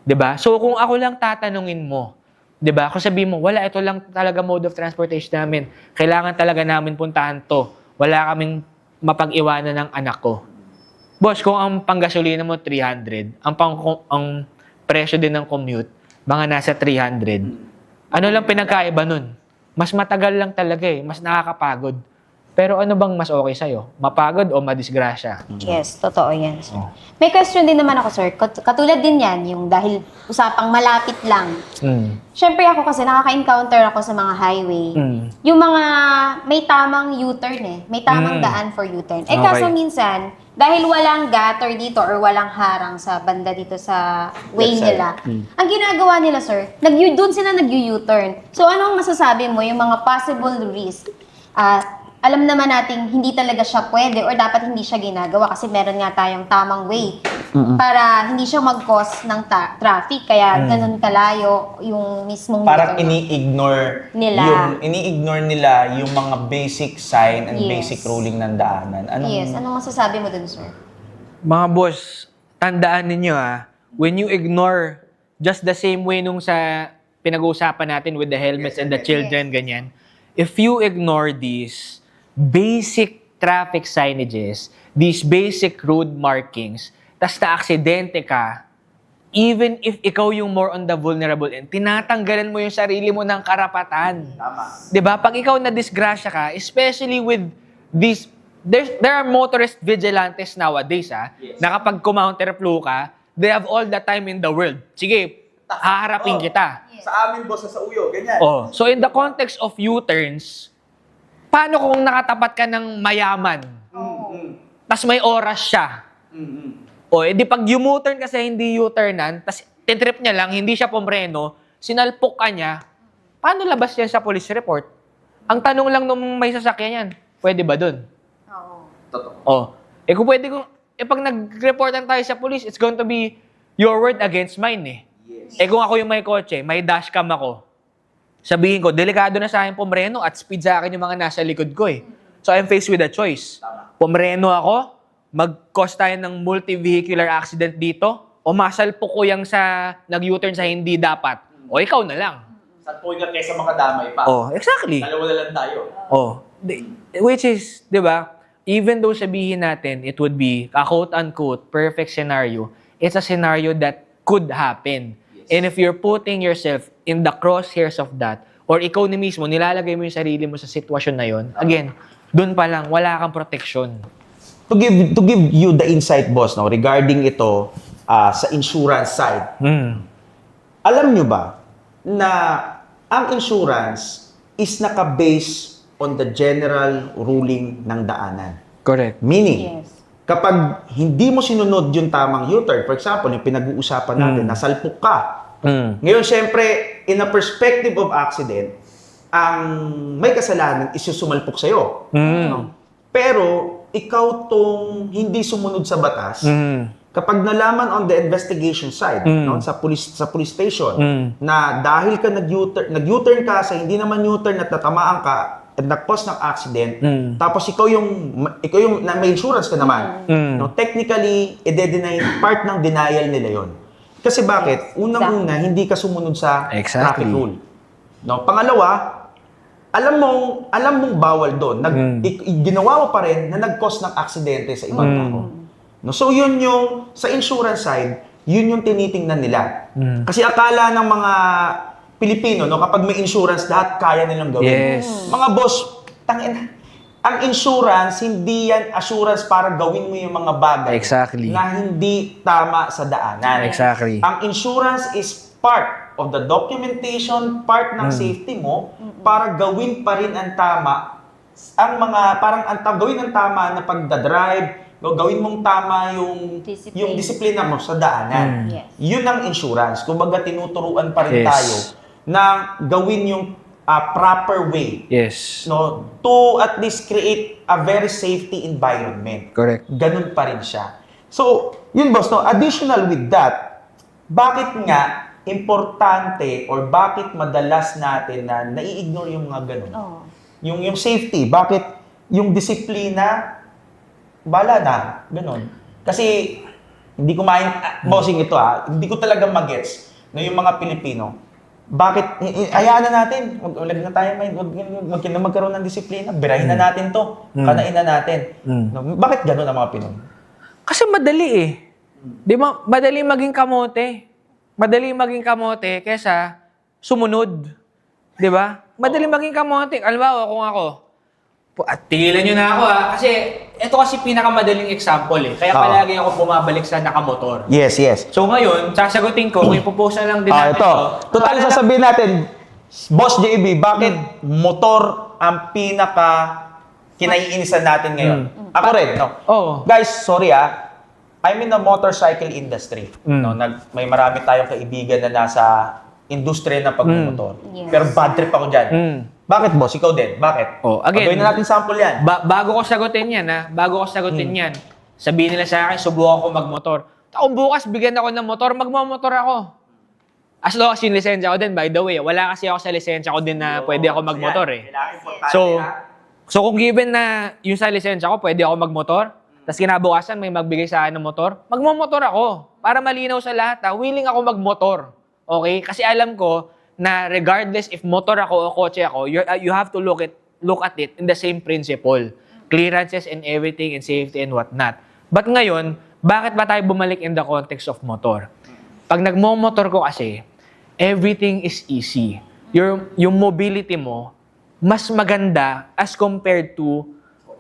'Di ba? So, kung ako lang tatanungin mo, 'di ba? Kung sabihin mo, wala, ito lang talaga mode of transportation namin. Kailangan talaga namin puntahan 'to. Wala kaming mapag-iwanan ng anak ko. Boss, kung ang panggasolina mo 300, ang presyo din ng commute, mga nasa 300. Ano lang pinagkaiba nun? Mas matagal lang talaga eh. Mas nakakapagod. Pero ano bang mas okay sa'yo? Mapagod o madisgrasya? Yes, totoo yan, sir. May question din naman ako, sir. Katulad din yan, yung dahil usapang malapit lang. Siyempre ako kasi nakaka-encounter ako sa mga highway. Yung mga may tamang U-turn eh. May tamang daan for U-turn. Eh kaso Okay. minsan, dahil walang gutter dito or walang harang sa banda dito sa way Left side. nila, ang ginagawa nila, sir, doon sila nag-U-turn. So anong masasabi mo yung mga possible risk? Alam naman nating hindi talaga siya pwede or dapat hindi siya ginagawa kasi meron nga tayong tamang way para hindi siya mag-cause ng traffic. Kaya ganun kalayo yung mismong Parang motor. ini-ignore nila yung mga basic sign and Yes. basic ruling ng daanan. Yes, anong masasabi mo dun, sir? Mga boss, tandaan ninyo when you ignore just the same way nung sa pinag-uusapan natin with the helmets and the children, ganyan, if you ignore these basic traffic signages, these basic road markings, tas na-aksidente ka, even if ikaw yung more on the vulnerable end, tinatanggalan mo yung sarili mo ng karapatan. Tama. 'Di ba? Pag ikaw na disgrasya ka, especially with these there are motorist vigilantes nowadays na kapag counterflow ka, they have all the time in the world. Sige, haharapin kita. Sa amin, boss, sa uyo, ganyan. Oh, so in the context of U-turns, paano kung nakatapat ka ng mayaman? Tas may oras siya. O, edi pag U-turn kasi hindi U-turnan, tas titrip niya lang, hindi siya pumreno, sinalpok ka niya, paano labas yan sa police report? Ang tanong lang nung may sasakyan yan, pwede ba dun? Oh, kung pwede kung, pag nag-reportan tayo sa police, it's going to be your word against mine eh. Kung ako yung may kotse, may dashcam ako, sabihin ko, delikado na sa akin pumreno at speed sa akin yung mga nasa likod ko eh. So I'm faced with a choice. Pumreno ako, mag-cause tayo ng multi-vehicular accident dito, o masalpo ko yung sa nag-U-turn sa hindi dapat, o ikaw na lang. Sa point ka kesa makadamay pa. Oh, exactly. Dalawa na lang tayo. Oh, which is, 'di ba? Even though sabihin natin it would be a quote-unquote perfect scenario, it's a scenario that could happen. And if you're putting yourself in the crosshairs of that, or ikaw ni mismo, nilalagay mo yung sarili mo sa sitwasyon na yon, again, dun pa lang, wala kang protection. To give you the insight, boss, no, regarding ito sa insurance side. Alam nyo ba na ang insurance is naka-base on the general ruling ng daanan? Correct. Meaning, Yes. kapag hindi mo sinunod yung tamang U-turn, for example, yung pinag-uusapan natin, nasalpok ka. Ngayon, syempre, in a perspective of accident, ang may kasalanan is yung sumalpok sa'yo. No? Pero, ikaw tong hindi sumunod sa batas, kapag nalaman on the investigation side, no, sa police station, na dahil ka nag-U-turn ka sa hindi naman U-turn at natamaan ka at nag-cause ng accident, tapos ikaw yung na may insurance ka naman, no, technically, i-deny, part ng denial nila yon. Kasi bakit? Unang-una, hindi ka sumunod sa traffic rule. No, pangalawa, alam mong bawal doon. Ginawa mo pa rin na nag-cause ng aksidente sa ibang tao. No, so yun yung sa insurance side, yun yung tinitingnan nila. Kasi akala ng mga Pilipino, no, kapag may insurance, lahat kaya nilang gawin. Yes. Mga boss, ang insurance, hindi yan assurance para gawin mo yung mga bagay Exactly. na hindi tama sa daanan. Exactly. Ang insurance is part of the documentation, part ng safety mo para gawin pa rin ang tama ang mga parang gawin ng tama na pagdadrive, gawin mong tama yung Discipline. yung disiplina mo sa daanan. Yes. Yun ang insurance. Kumbaga tinuturuan pa rin Yes. tayo na gawin yung proper way, Yes. no, to at least create a very safety environment. Correct. Ganun pa rin siya. So, yun boss, no, additional with that, bakit nga importante or bakit madalas natin na nai-ignore yung mga ganun? Oo. Yung safety, bakit yung disiplina, bala na, ganun. Kasi, hindi ko bossing ito hindi ko talaga magets na yung mga Pilipino, bakit, hayaan na natin, wag na tayo, wag na magkaroon ng disiplina, birahin na natin to, kanain na natin. No, bakit ganun ang mga Pinoy? Kasi madali eh. Di ba? Madali maging kamote. Madali maging kamote kesa sumunod. Di ba? Madali maging kamote. Alam kung ako, at tigilan nyo na ako kasi ito kasi pinakamadaling example eh. Kaya palagi ako bumabalik sa nakamotor. Yes, yes. So ngayon, sasagutin ko, kung ipopost na lang din natin Ito. Total sasabihin natin, Boss JB, bakit motor ang pinaka kinaiinisan natin ngayon? Ako rin, no? Oo. Guys, sorry I'm in the motorcycle industry. No, may marami tayong kaibigan na nasa industriya ng pagmumotor. Yes. Pero bad trip ako dyan. Bakit, boss? Ikaw din. Bakit? Again, Gawin na natin sample yan. bago ko sagutin yan, bago ko sagutin yan, sabihin nila sa akin, subukan ko magmotor. Kung bukas, bigyan ako ng motor, magmamotor ako. As long as yung lisensya ko din, by the way, wala kasi ako sa lisensya ko din na pwede ako magmotor eh. So kung given na yung sa lisensya ko, pwede ako magmotor, tapos kinabukasan may magbigay sa akin ng motor, magmamotor ako. Para malinaw sa lahat willing ako magmotor. Okay? Kasi alam ko na regardless if motor ako o kotse ako, you have to look at it in the same principle. Clearances and everything and safety and whatnot. But ngayon, bakit ba tayo bumalik in the context of motor? Pag nagmo-motor ko kasi, everything is easy. Yung mobility mo, mas maganda as compared to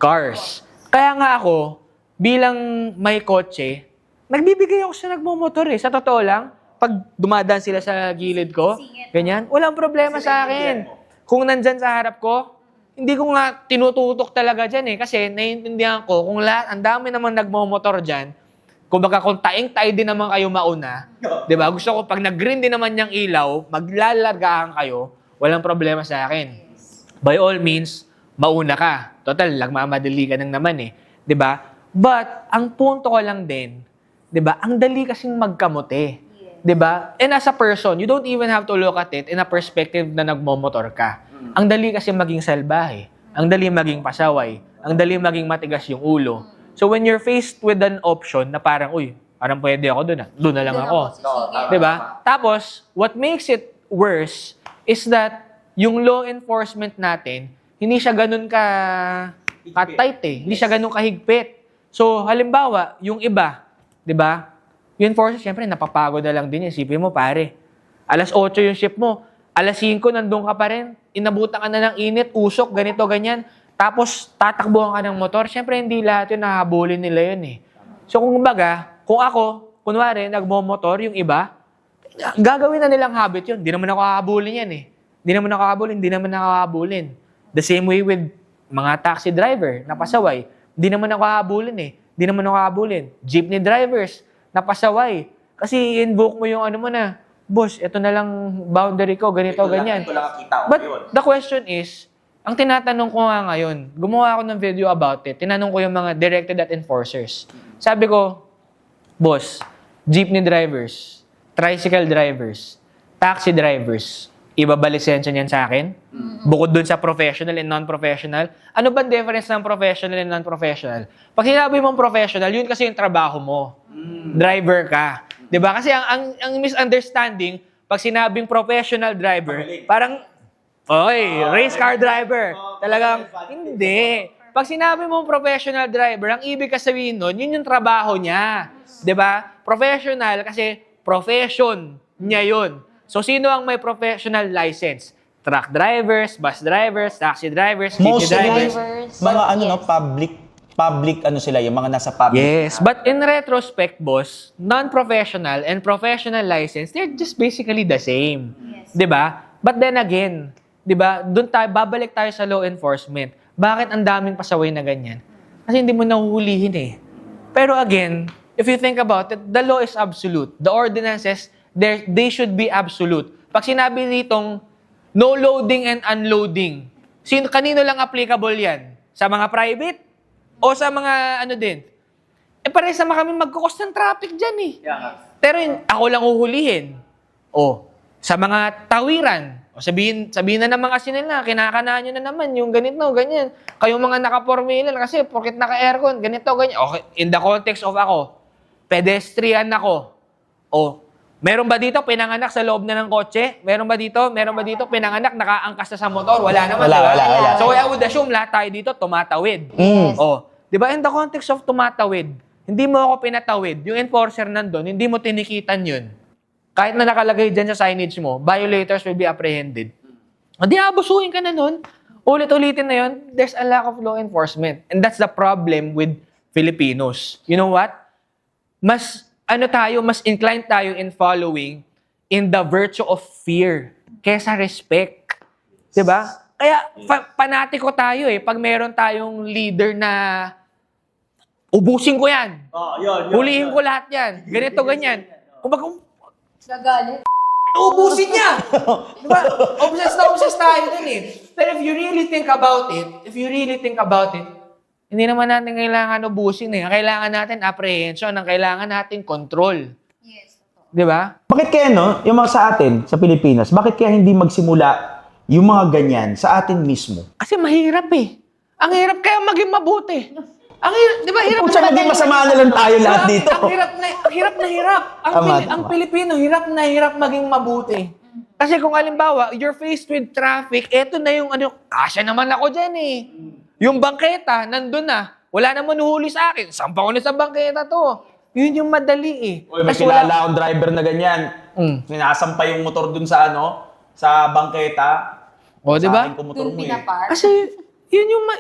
cars. Kaya nga ako, bilang may kotse, nagbibigay ako sa nagmo-motor eh. Sa totoo lang, pag dumadaan sila sa gilid ko, ganyan, walang problema sa akin. Kung nandyan sa harap ko, hindi ko nga tinututok talaga dyan eh. Kasi naiintindihan ko, kung lahat, ang dami namang nagmo-motor dyan, kumbaga kung taing-tay din naman kayo mauna, di ba? Gusto ko, pag nag-green din naman yung ilaw, maglalargaan kayo, walang problema sa akin. By all means, mauna ka. Total, magmamadali ka nang naman eh. Di ba? But, ang punto ko lang din, di ba, ang dali kasing magkamote. Di ba? And as a person, you don't even have to look at it in a perspective na nagmomotor ka. Ang dali kasi maging salbahe. Ang dali maging pasaway. Ang dali maging matigas yung ulo. So when you're faced with an option na parang, parang pwede ako doon na lang ako. Di ba? Tapos, what makes it worse is that yung law enforcement natin, hindi siya ganun ka-tight eh. Hindi siya ganun kahigpit. So, halimbawa, yung iba, di ba? Yung enforcer, syempre, napapagod na lang din. Isipin mo, pare. Alas 8 yung shift mo. Alas 5, nandun ka pa rin. Inabutan ka na ng init, usok, ganito, ganyan. Tapos, tatakbuhan ka ng motor. Syempre, hindi lahat yun, nahabulin nila yun eh. So, kung ako, kunwari, nagmo-motor, yung iba, gagawin na nilang habit yun. Hindi naman ako hahabulin yan eh. Hindi naman ako hahabulin. The same way with mga taxi driver na pasaway. Hindi naman ako hahabulin eh. Jeepney drivers, napasaway. Kasi invoke mo yung mo na, boss, ito na lang boundary ko, ganito, ganyan. But the question is, ang tinatanong ko nga ngayon, gumawa ako ng video about it, tinanong ko yung mga directed at enforcers. Sabi ko, boss, jeepney drivers, tricycle drivers, taxi drivers, iba ba lisensya niyan sa akin? Bukod dun sa professional and non-professional. Ano ba difference ng professional and non-professional? Pag sinabi mong professional, yun kasi yung trabaho mo. Driver ka. Diba? Kasi ang misunderstanding, pag sinabing professional driver, parang, race car driver. Talagang, hindi. Pag sinabi mong professional driver, ang ibig sabihin nun, yun yung trabaho niya. Diba? Professional kasi profession niya yun. So, sino ang may professional license? Truck drivers, bus drivers, taxi drivers, jeepney drivers. Mga public sila, yung mga nasa public. Yes, but in retrospect, boss, non-professional and professional license, they're just basically the same. Yes. 'Di ba? But then again, 'di ba? Babalik tayo sa law enforcement. Bakit ang daming pasaway na ganyan? Kasi hindi mo nahuhulihin eh. Pero again, if you think about it, the law is absolute. The ordinances, they should be absolute. Pag sinabi nitong no loading and unloading, kanino lang applicable yan? Sa mga private? O sa mga ano din? Parehas naman kami magkukos ng traffic dyan eh. Pero ako lang uhulihin. O, sa mga tawiran, o sabihin na naman kasi nila, kinakanaan nyo na naman yung ganito, ganyan. Kayong mga naka-formulan kasi porket naka-aircon, ganito, ganyan. Okay, in the context of ako, pedestrian ako. O, meron ba dito pinanganak sa loob na ng kotse? Meron ba dito pinanganak nakaangkas na sa motor? Wala naman. Wala. So I would assume lahat tayo dito tumatawid. Yes. O, di ba in the context of tumatawid, hindi mo ako pinatawid, yung enforcer nandun, hindi mo tinikitan yun. Kahit na nakalagay dyan sa signage mo, violators will be apprehended. Hindi, abusuhin ka na nun. Ulit-ulitin na yun, there's a lack of law enforcement. And that's the problem with Filipinos. You know what? Mas inclined tayo in following in the virtue of fear kesa respect. Diba? Kaya, panatiko tayo eh. Pag meron tayong leader na ubusin ko yan. Hulihin ko lahat yan. Ganito, ganyan. Kumbaga, Gagalit. ubusin niya! Diba? Obsessed tayo dun eh. Pero if you really think about it, hindi naman natin kailangan ubusin eh. Ang kailangan natin apprehension, ang kailangan natin control. Yes. Diba? Bakit kaya, no, yung mga sa atin, sa Pilipinas, bakit kaya hindi magsimula yung mga ganyan sa atin mismo? Kasi mahirap eh. Ang hirap kaya maging mabuti. Ang hirap, di ba? Hirap Kung saan maging masama na lang tayo lahat dito. Ang hirap. Ang Pilipino, hirap na hirap maging mabuti. Kasi kung halimbawa, you're faced with traffic, eto na yung kasya naman ako dyan eh. Yung bangketa, nandun na. Wala naman huli sa akin. Sampa ko na sa bangketa to. Yun yung madali eh. Uy, may kilala akong driver na ganyan. Sinasampay yung motor dun sa sa bangketa. O, di ba? Sa akin kung motor mo eh. Kasi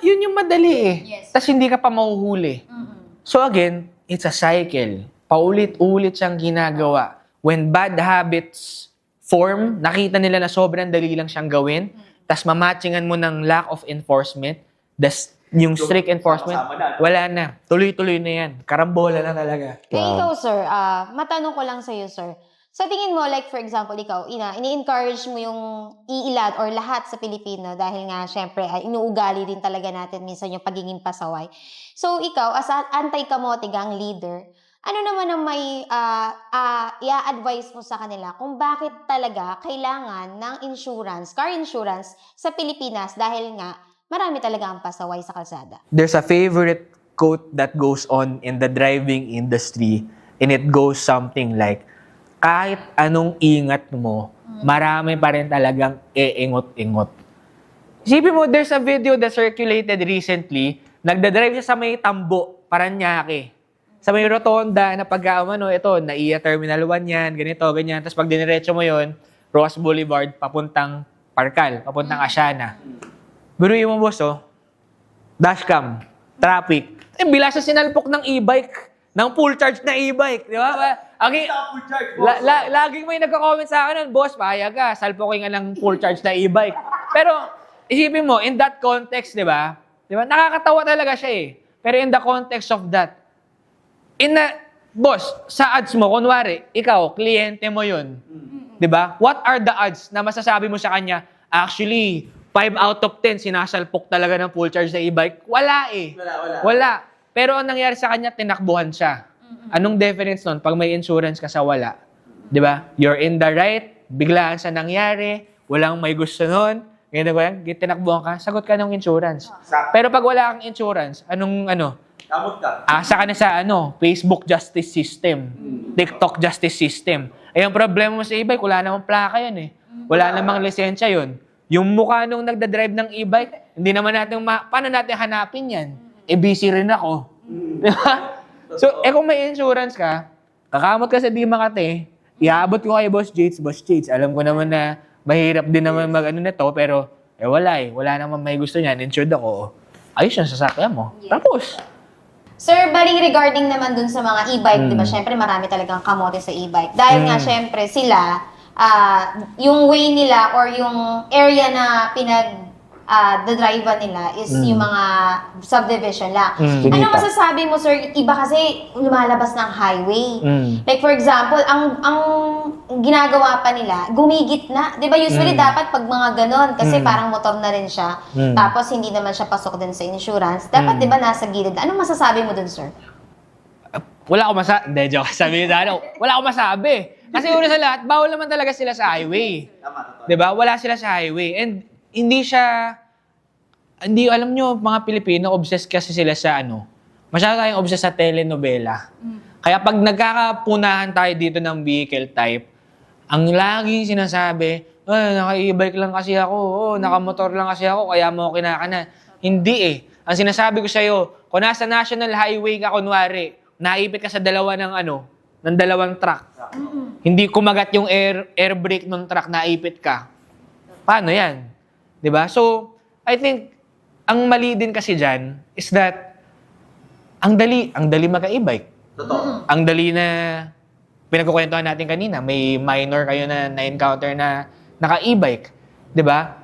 yun yung madali eh. Yes. Tapos hindi ka pa mahuhuli. So again, it's a cycle. Paulit-ulit siyang ginagawa. When bad habits form, nakita nila na sobrang dali lang siyang gawin, tapos mamatchingan mo ng lack of enforcement, yung strict enforcement, wala na. Tuloy-tuloy na yan. Karambola na talaga. Ikaw, sir, matanong ko lang sa'yo, sir. Sa tingin mo, like for example, ikaw, ini-encourage mo yung iilan or lahat sa Pilipino dahil nga, syempre, inuugali din talaga natin minsan yung pagiging pasaway. So, ikaw, as anti-kamote gang leader, ano naman ang may i-advise mo sa kanila kung bakit talaga kailangan ng insurance, car insurance sa Pilipinas dahil nga marami talaga ang pasaway sa kalsada? There's a favorite quote that goes on in the driving industry and it goes something like, kahit anong ingat mo, marami pa rin talagang iingot-ingot. Isipin mo, there's a video that circulated recently, nagdadrive siya sa may Tambo, Paranaque. Sa may rotonda na ito, NAIA Terminal 1 yan, ganito, ganyan. Tapos pag diniretso mo yon, Roas Boulevard, papuntang Parcal, papuntang Asiana. Biruin mo, boss, dashcam, traffic. Bilas siya sinalpok ng e-bike, ng full charge na e-bike, di ba? Laging may nagko-comment sa akin nun, boss, pahayag ka, salpokin nga ng full charge na e-bike. Pero, isipin mo, in that context, di ba? Nakakatawa talaga siya eh. Pero in the context of that, boss, sa ads mo, kunwari, ikaw, kliyente mo yun. Di ba? What are the odds na masasabi mo sa kanya, actually, 5 out of 10, sinasalpok talaga ng full charge na e-bike? Wala eh. Wala. Pero ang nangyari sa kanya, tinakbuhan siya. Anong difference nun? Pag may insurance ka sa wala. Di ba? You're in the right, biglaan sa nangyari, walang may gusto nun, ganyan, tinakbuhan ka, sagot ka ng insurance. Pero pag wala kang insurance, Kamot ka. asa ka na sa Facebook justice system, TikTok justice system. Ang problema mo sa e-bike, wala namang plaka yun eh. Wala namang lisensya yun. Yung mukha nung nagdadrive ng e-bike, hindi naman natin, paano natin hanapin yan? Busy rin ako. Diba? So, kung may insurance ka, kakamot ka sa Di Makati, iaabot ko kay Boss Jates, alam ko naman na mahirap din naman nito, pero wala naman may gusto niyan, insured ako. Ayos yung sasakyan mo. Yeah. Tapos. Sir, bali regarding naman dun sa mga e-bike, di ba, syempre marami talagang kamote sa e-bike. Dahil nga, syempre, sila, yung way nila or yung area na the driver nila is yung mga subdivision lang. Ano Finita. masasabi mo, sir? Iba kasi lumalabas ng highway. Like for example, ang ginagawa pa nila, gumigit na. 'Di ba usually dapat pag mga ganon, kasi parang motor na rin siya. Tapos hindi naman siya pasok din sa insurance. Dapat 'di ba nasa gilid? Ano masasabi mo dun, sir? Wala akong masabi. Hindi, joke. Sabi na wala akong masabi. Kasi una sa lahat, bawal naman talaga sila sa highway. Diba? Wala sila sa highway. And hindi alam nyo, mga Pilipino, obsessed kasi sila sa masyado tayong obsessed sa telenovela. Kaya pag nagkakapunahan tayo dito ng vehicle type, ang laging sinasabi, naka-e-bike lang kasi ako, naka-motor lang kasi ako, kaya mo ako kinakanan. Hindi eh. Ang sinasabi ko sa'yo, kung nasa national highway ka, kunwari, naipit ka sa dalawa ng dalawang truck. Hindi kumagat yung air brake ng truck, naipit ka. Paano yan? 'Di ba? So, I think, ang mali din kasi dyan is that ang dali maka-e-bike. Totoo. Ang dali na pinagkukwentuhan natin kanina, may minor kayo na na-encounter na naka-e-bike. 'Di ba?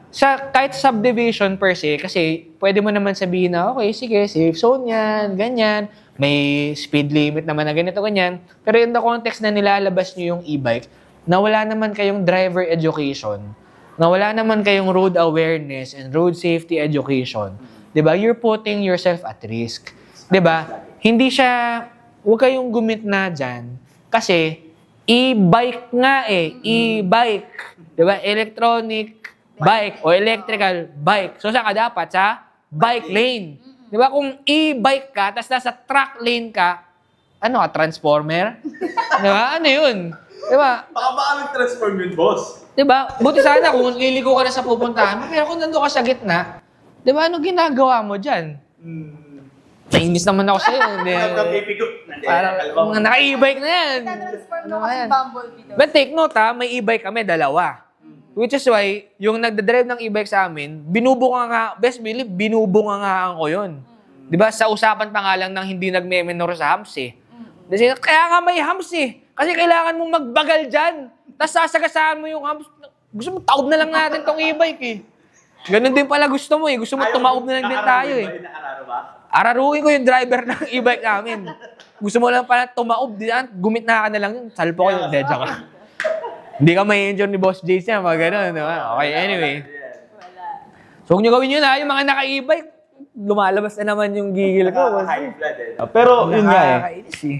Kahit subdivision per se, kasi pwede mo naman sabihin na, okay, sige, safe zone yan, ganyan. May speed limit naman na ganito, ganyan. Pero in the context na nilalabas nyo yung e-bike, na wala naman kayong driver education, na wala naman kayong road awareness and road safety education, 'di ba? You're putting yourself at risk. 'Di ba? Hindi siya, huwag kayong gumit na dyan. Kasi, e-bike nga eh. E-bike. 'Di ba? Electronic bike o electrical bike. So, saan ka dapat? Sa bike lane. Di ba? Kung e-bike ka, tapos nasa truck lane ka, transformer? Di ba? Ano yun? Di ba? Baka mag-transform yun, boss. Di ba? Buti sana kung liliko ka na sa pupuntahan mo, pero kung nandun ka sa gitna, di ba? Ano ginagawa mo dyan? Nainis naman ako sa'yo. Parang naka-e-bike na yan. Ano ba yan? But take note may e-bike kami, dalawa. Which is why, yung nagdadrive ng e-bike sa amin, best believe, binubungangaan ko yun. Di ba? Sa usapan pa nga lang ng hindi nagme-menor sa hams eh. Kaya nga may hams eh. Kasi kailangan mong magbagal dyan. Tapos sasagasaan mo yung hams. Gusto mo, taob na lang natin tong e-bike eh. Ganun din pala gusto mo eh. Gusto mo, tumaob na lang din tayo eh. Araruin ko yung driver ng e-bike namin. Gusto mo lang pala tumaob, gumit na ka na lang yun. Salpo ko yung dedya ka. Hindi ka may injure ni Boss Jace yan, mga gano'n. Diba? Okay, anyway. So, huwag nyo gawin yun yung mga naka-e-bike, lumalabas na naman yung gigil ko. Pero yun nga eh. Nakakainis eh.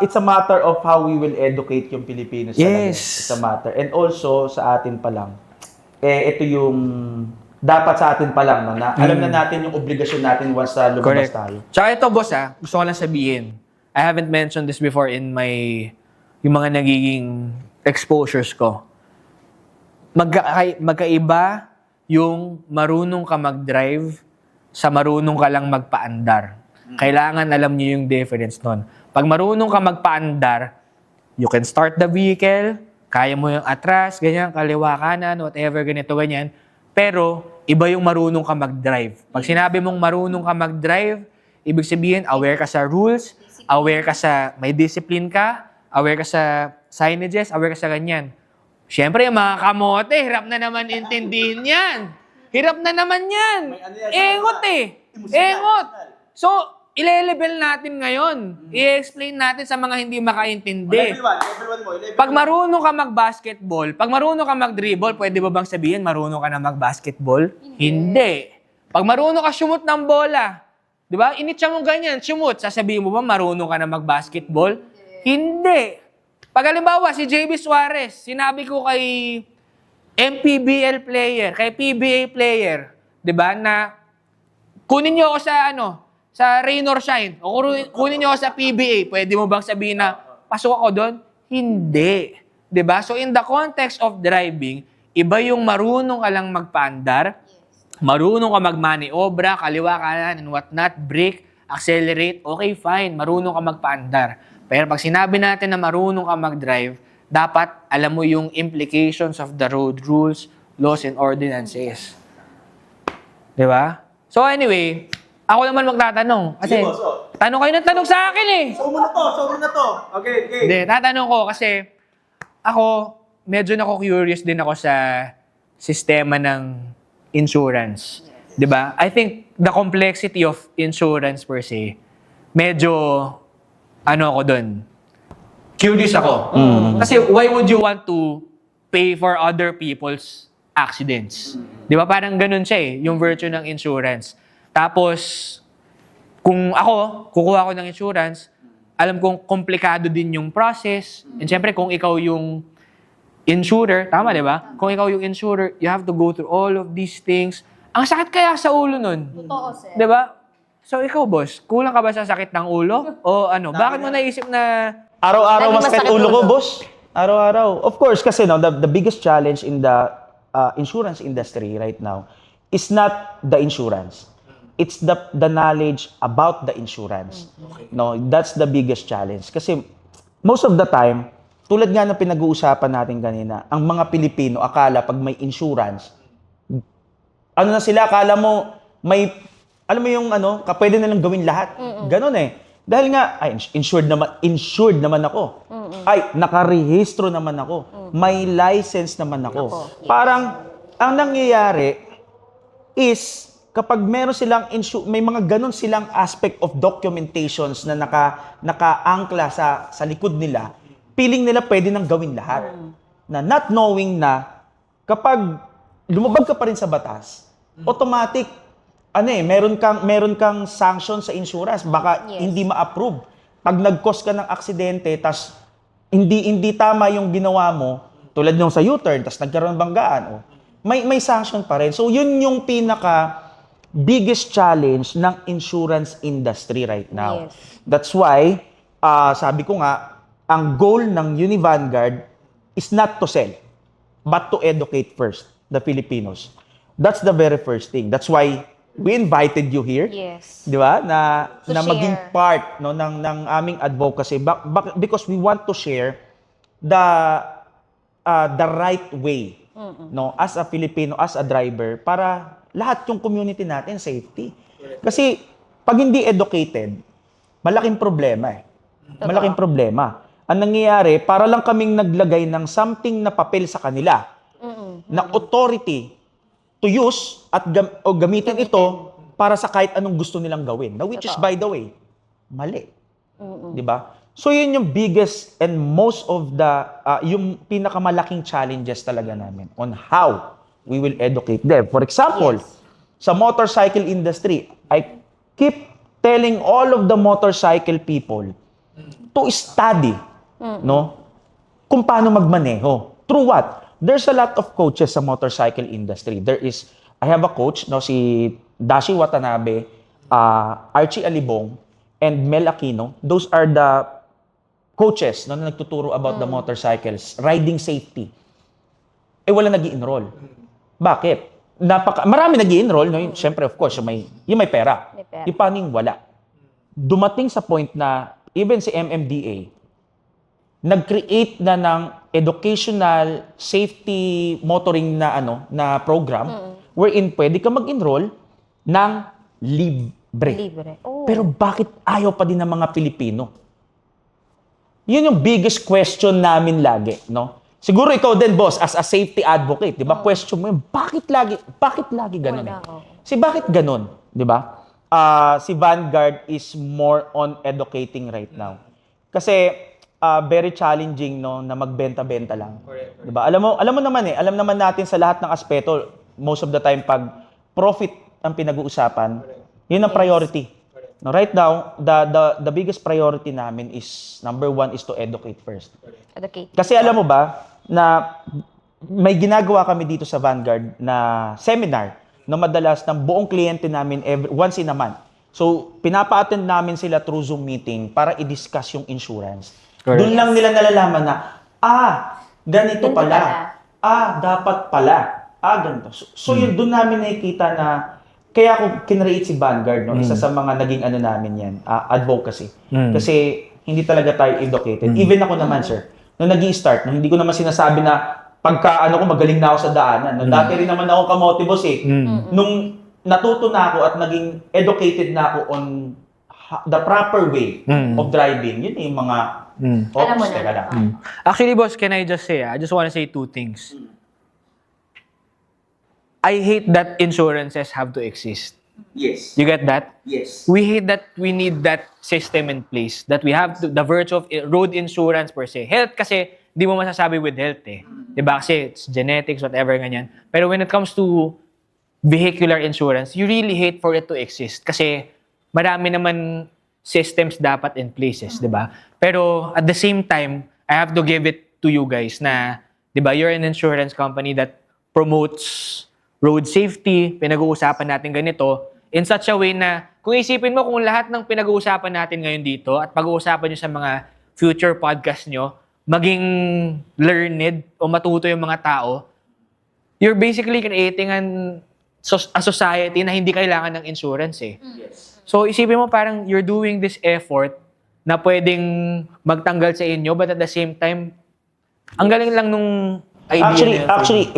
It's a matter of how we will educate yung Pilipinos. Yes. Talaga. It's a matter. And also, sa atin pa lang, ito yung dapat sa atin pa lang, no, na alam na natin yung obligasyon natin once na lumabas tayo. Tsaka ito, boss, gusto ko lang sabihin. I haven't mentioned this before in yung mga nagiging exposures ko. Magkaiba yung marunong ka mag-drive sa marunong ka lang magpaandar. Kailangan alam niyo yung difference nun. Pag marunong ka magpaandar, you can start the vehicle, kaya mo yung atras, ganyan, kaliwa, kanan, whatever, ganito, ganyan. Pero, iba yung marunong ka mag-drive. Pag sinabi mong marunong ka mag-drive, ibig sabihin, aware ka sa rules, aware ka sa, may discipline ka, aware ka sa signages, aware ka sa ganyan. Siyempre, yung mga kamote, hirap na naman intindihin yan. Hirap na naman yan. Engot eh. Engot. So, ile-level natin ngayon. I-explain natin sa mga hindi makaintindi. Pag marunong ka mag-basketball, pag marunong ka mag-dribble, pwede ba bang sabihin marunong ka na mag-basketball? Hindi. Pag marunong ka shumot ng bola, di ba? Initsa mo ganyan, shumot. Sasabihin mo ba marunong ka na mag-basketball? Hindi. Pag halimbawa, si JB Suarez, sinabi ko kay MPBL player, kay PBA player, di ba, na kunin niyo ako sa Rain or Shine, o kunin niyo ako sa PBA, pwede mo bang sabihin na, pasok ako doon? Hindi. Di ba? So in the context of driving, iba yung marunong ka lang magpaandar, marunong ka magmaniobra, kaliwa, kanan, and whatnot, brake, accelerate, okay, fine, marunong ka magpaandar. Pero pag sinabi natin na marunong ka mag-drive, dapat alam mo yung implications of the road rules, laws, and ordinances. Di ba? So anyway, ako naman magtatanong. Kasi, tanong kayo ng tanong sa akin eh. So muna to. Okay. Hindi, tatanong ko kasi ako, medyo curious din ako sa sistema ng insurance. 'Di ba? I think the complexity of insurance per se, medyo ako dun. Curious ako. Kasi why would you want to pay for other people's accidents? 'Di ba? Parang ganun siya yung virtue ng insurance. Tapos kung ako, kukuha ko ng insurance, alam kong komplikado din yung process. And syempre, kung ikaw yung insurer, tama, di ba? Kung ikaw yung insurer, you have to go through all of these things. Ang sakit kaya sa ulo nun. Totoo, sir. Di ba? So, ikaw, boss, kulang ka ba sa sakit ng ulo? O ano? Bakit mo naisip na... Araw-araw Lagi masakit masakit ulo ko, ulo. boss. Araw-araw. Of course, kasi the biggest challenge in the insurance industry right now is not the insurance. It's the knowledge about the insurance. No, that's the biggest challenge. Kasi most of the time, tulad nga ng pinag-uusapan natin kanina, ang mga Pilipino akala pag may insurance, ano na sila, akala mo may, alam mo yung pwede nilang gawin lahat. Ganon eh. Dahil nga, ay, insured naman ako. Ay, nakarehistro naman ako. May license naman ako. Parang, ang nangyayari is, kapag meron silang may mga ganon silang aspect of documentations na naka-angkla sa likod nila, feeling nila pwede nang gawin lahat. Na not knowing na kapag lumabag ka pa rin sa batas, automatic meron kang sanction sa insurance, baka hindi ma-approve. Pag nag-cause ka ng aksidente, tas hindi tama yung ginawa mo, tulad nung sa U-turn, tas nagkaroon ng banggaan, may sanction pa rin. So yun yung biggest challenge ng insurance industry right now. Yes. That's why, sabi ko nga, ang goal ng Univanguard is not to sell, but to educate first the Filipinos. That's the very first thing. That's why we invited you here. Yes. Di ba? To Na maging share. part ng aming advocacy because we want to share the right way as a Filipino, as a driver, para lahat yung community natin safety. Kasi pag hindi educated, malaking problema eh. Malaking problema. Ang nangyayari, para lang kaming naglagay ng something na papel sa kanila na authority to use at gamitin ito para sa kahit anong gusto nilang gawin. Now, which is, by the way, mali. Di ba? So, yun yung biggest and most of yung pinakamalaking challenges talaga namin on how we will educate them. For example, sa motorcycle industry, I keep telling all of the motorcycle people to study, kung paano magmaneho. Through what? There's a lot of coaches sa motorcycle industry. I have a coach, si Dashi Watanabe, Archie Alibong, and Mel Aquino. Those are the coaches na nagtuturo about the motorcycles, riding safety. Wala nag-i-enroll. Bakit? Marami nag-i-enroll. Siyempre, of course, yung may pera. May pera. Yung paano yung wala. Dumating sa point na, even si MMDA, nag-create na ng educational safety motoring na program wherein pwede ka mag-enroll ng libre. Libre. Oh. Pero bakit ayaw pa din ng mga Pilipino? Yun yung biggest question namin lagi, Siguro ikaw din, boss, as a safety advocate, 'di ba? Question mo yun, bakit lagi ganun Wala, bakit ganun, 'di ba? Si Vanguard is more on educating right now. Kasi very challenging na magbenta-benta lang. Correct. 'Di ba? Alam mo naman alam naman natin sa lahat ng aspeto, most of the time pag profit ang pinag-uusapan, yun ang priority. No, right now, the biggest priority namin is number 1 is to educate first. Okay. Kasi alam mo ba na may ginagawa kami dito sa Vanguard na seminar na madalas ng buong kliyente namin once in a month. So, pinapa-attend namin sila through Zoom meeting para i-discuss yung insurance. Correct. Doon lang nila nalalaman na, ganito Ganito pala. pala. Dapat pala. Ganito. So yun, doon namin nakikita na, kaya ako kinreate si Vanguard, isa sa mga naging namin yan, advocacy. Kasi hindi talaga tayo educated. Even ako naman, sir, nung nag-i-start, hindi ko naman sinasabi na pagka ko magaling na ako sa daanan. Dati rin naman ako kamote, boss Nung natuto na ako at naging educated na ako on the proper way of driving, yun yung mga Alam mo na. teka lang. Actually, boss, can I just say, I just want to say two things. I hate that insurances have to exist. Yes. You get that? Yes. We hate that we need that system in place. That we have the virtue of road insurance per se. Health kasi, di mo masasabi with health eh. Diba? Kasi it's genetics, whatever, ganyan. Pero when it comes to vehicular insurance, you really hate for it to exist. Kasi marami naman systems dapat in places, di ba? Pero at the same time, I have to give it to you guys na, di ba, you're an insurance company that promotes road safety, pinag-uusapan natin ganito, in such a way na, kung isipin mo kung lahat ng pinag-uusapan natin ngayon dito at pag-uusapan nyo sa mga future podcast nyo, maging learned o matuto yung mga tao, you're basically creating a society na hindi kailangan ng insurance eh. So isipin mo parang you're doing this effort na pwedeng magtanggal sa inyo, but at the same time, ang galing lang nung idea na Actually,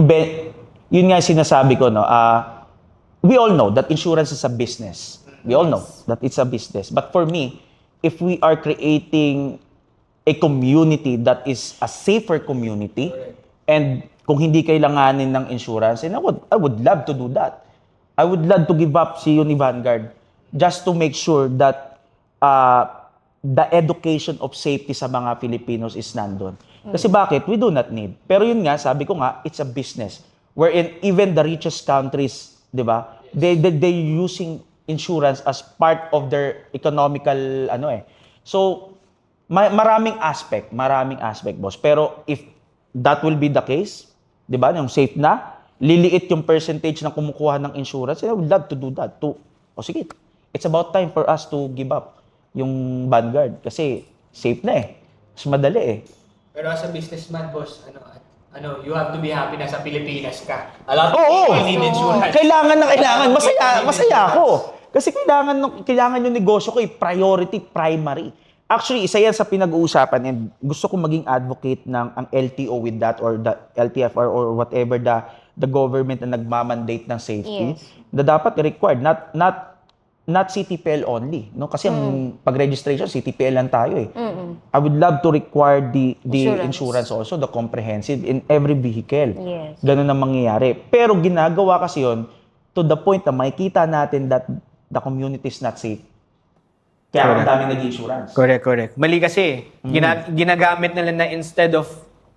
yun nga yung sinasabi ko, no? We all know that insurance is a business. We all know that it's a business. But for me, if we are creating a community that is a safer community, and kung hindi kailanganin ng insurance, and I would love to do that. I would love to give up si Uni Vanguard just to make sure that the education of safety sa mga Filipinos is nandun. Kasi bakit? We do not need. Pero yun nga, sabi ko nga, it's a business. Wherein even the richest countries, di ba, they using insurance as part of their economical, So, maraming aspect, boss. Pero if that will be the case, di ba, yung safe na, liliit yung percentage na kumukuha ng insurance, I would love to do that. Sige, it's about time for us to give up yung Vanguard. Kasi safe na eh. Mas madali eh. Pero as a businessman, boss, you have to be happy na sa Pilipinas ka. A lot of Oo. people need insurance. Kailangan. Masaya ako. Kasi kailangan yung negosyo ko priority, primary. Actually, isa yan sa pinag-uusapan and gusto ko maging advocate ng ang LTO with that or the LTFR or whatever the government na nagmamandate ng safety. Yes. Na dapat required, not CTPL only, no? Kasi ang pag-registration CTPL lang tayo eh. I would love to require the insurance also, the comprehensive in every vehicle. Yes. Ganun ang mangyayari. Pero ginagawa kasi yon to the point na makikita natin that the community is not safe. Kaya ang daming nag-insurance. Correct. Mali kasi, ginagamit nila na instead of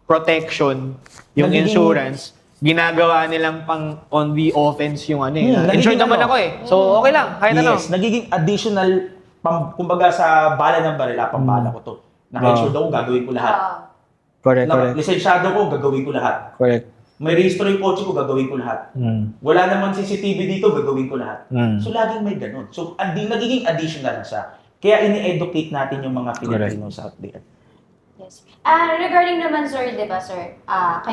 protection, yung insurance, ginagawa nilang pang on the offense yung Insured naman ako eh. So, okay lang. Kahit Nagiging additional, kumbaga sa bala ng barila, pambala ko to. Naka-insured ako, gagawin ko lahat. Correct. Lisensyado ko, gagawin ko lahat. Correct. May registro yung kotse ko, gagawin ko lahat. Wala naman CCTV dito, gagawin ko lahat. So, laging may ganun. So, nagiging additional na siya. Kaya ini-educate natin yung mga Filipinos out there. Yes. Regarding naman, sir, di ba, sir,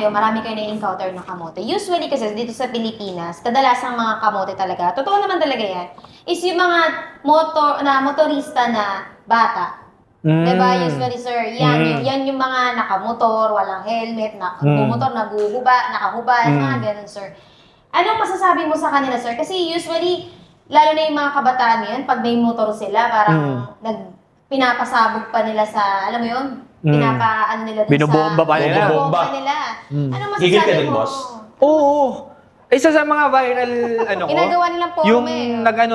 marami kayo na-encounter ng kamote. Usually kasi dito sa Pilipinas, kadalasang mga kamote talaga, totoo naman talaga yan, is yung mga motorista na bata. Diba, usually, sir, yan yung mga nakamotor, walang helmet, nakamotor, nakahubad, mga ganun, sir. Anong masasabi mo sa kanila, sir? Kasi usually, lalo na yung mga kabataan ngayon, pag may motor sila, parang pinapasabog pa nila sa, alam mo yun, Binobomba pa nila. Ano Gigil ka masasabi din, mo? boss? Oo. Isa sa mga viral, Ginagawa nilang porme. yung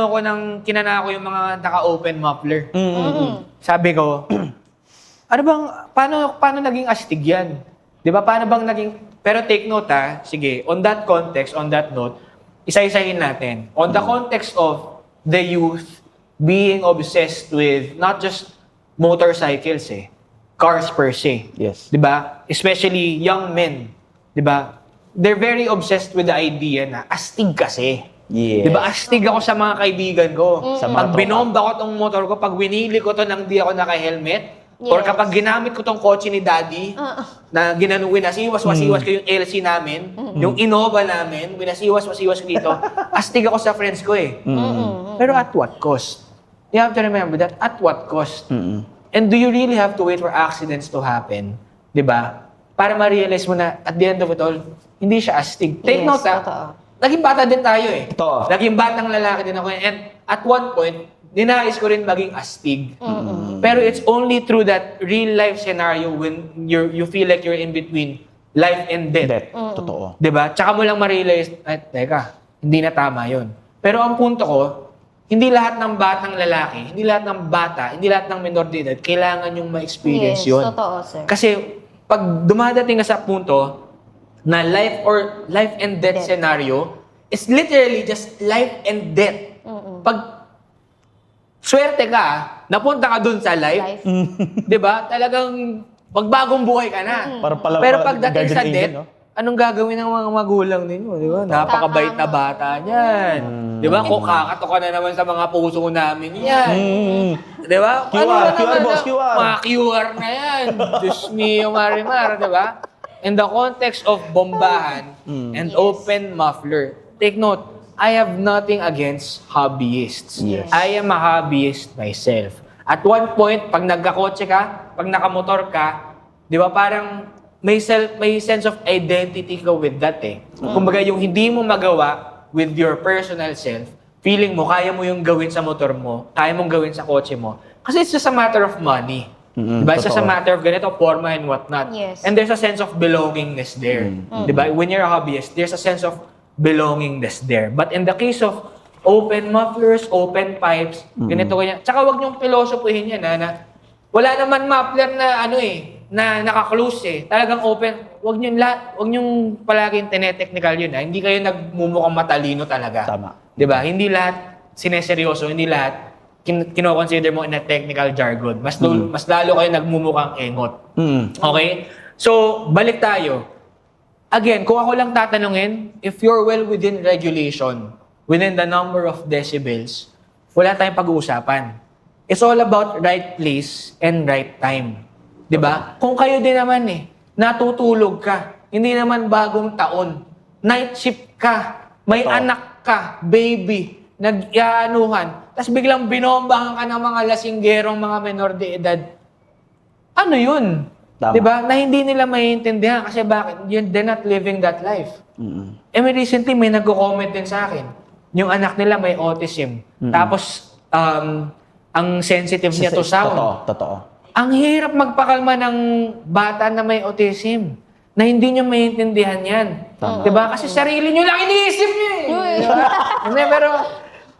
ko kinana ko yung mga naka-open muffler. Sabi ko, paano naging astig yan? Di ba, paano bang naging, pero take note sige, on that context, on that note, isa-isahin natin. On the context of the youth being obsessed with not just motorcycles cars per se. Yes. 'Di ba? Especially young men, 'di ba? They're very obsessed with the idea na astig kasi. Yes. 'Di ba? Astig ako sa mga kaibigan ko. Sa mga Pag tropa. binomba ko tong motor ko, pag winili ko to nang di ako naka-helmet, or Yes. kapag ginamit ko tong kotse ni Daddy, na winasiwas-wasiwas ko yung LC namin, yung Innova namin, winasiwas-wasiwas ko dito, astig ako sa friends ko Pero at what cost? You have to remember that, at what cost? And do you really have to wait for accidents to happen? 'Di ba? Para ma-realize mo na at the end of it all, hindi siya astig. Take Yes, note totoo. naging bata din tayo Totoo. Naging batang lalaki din ako and at one point, dinais ko rin maging astig. Pero it's only through that real life scenario when you feel like you're in between life and death. Death. Totoo. 'Di ba? Tsaka mo lang ma-realize, ay, teka, hindi na tama 'yon. Pero ang punto ko, hindi lahat ng batang lalaki, hindi lahat ng bata, hindi lahat ng minor de edad kailangan yung ma-experience Yes, 'yon. totoo, sir. Kasi pag dumadating ka sa punto na life and death Death. scenario is literally just life and death. Pag swerte ka, napunta ka dun sa life, 'di ba? Talagang magbagong buhay ka na. Pero pagdating sa guardian death, angel, no? anong gagawin ng mga magulang ninyo, 'di ba? Napakabait na bata niyan. 'Di ba? Kung kakato ka na naman sa mga puso namin 'yan. 'Di ba? QR, QR, naman boss, na- QR. Mga QR na 'yan. Diyos mio, Marimar, 'di ba? In the context of bombahan and open muffler, take note, I have nothing against hobbyists. Yes. I am a hobbyist myself. At one point, pag nagkakotse ka, pag nakamotor ka, di ba parang may sense of identity ka with that eh. Kumbaga yung hindi mo magawa with your personal self, feeling mo, kaya mo yung gawin sa motor mo, kaya mong gawin sa kotse mo. Kasi it's just a matter of money. Diba? It's just a totoo. matter of ganito, forma and whatnot. Yes. And there's a sense of belongingness there. Diba? When you're a hobbyist, there's a sense of belongingness there. But in the case of open mufflers, open pipes, ganito ganyan. Tsaka wag niyong pilosopuhin yan na wala naman muffler na na naka-close eh. Talagang open. Wag niyong palaging tinetechnical yun. Hindi kayo nagmumukhang matalino talaga. Tama. 'Di ba? Hindi lahat sineseryoso, hindi lahat kino-consider mo in a technical jargon. Mas lalo kayo nagmumukhang engot. Okay? So, balik tayo. Again, kung ako lang tatanungin, if you're well within regulation, within the number of decibels, wala tayong pag-uusapan. It's all about right place and right time. 'Di ba? Kung kayo din naman natutulog ka, hindi naman bagong taon, night shift ka, may anak ka, baby, nag-iaanuhan, tapos biglang binombahan ka ng mga lasinggerong mga menor de edad. Ano yun? Tama. Diba? Na hindi nila maiintindihan kasi bakit? They're not living that life. May recently may nagko-comment din sa akin. Yung anak nila may autism. Tapos, ang sensitive niya to sound. Totoo. Ang hirap magpakalma ng bata na may autism. Na hindi nyo maintindihan yan. Diba? Kasi sarili nyo lang iniisip nyo eh. Diba? Hindi, pero,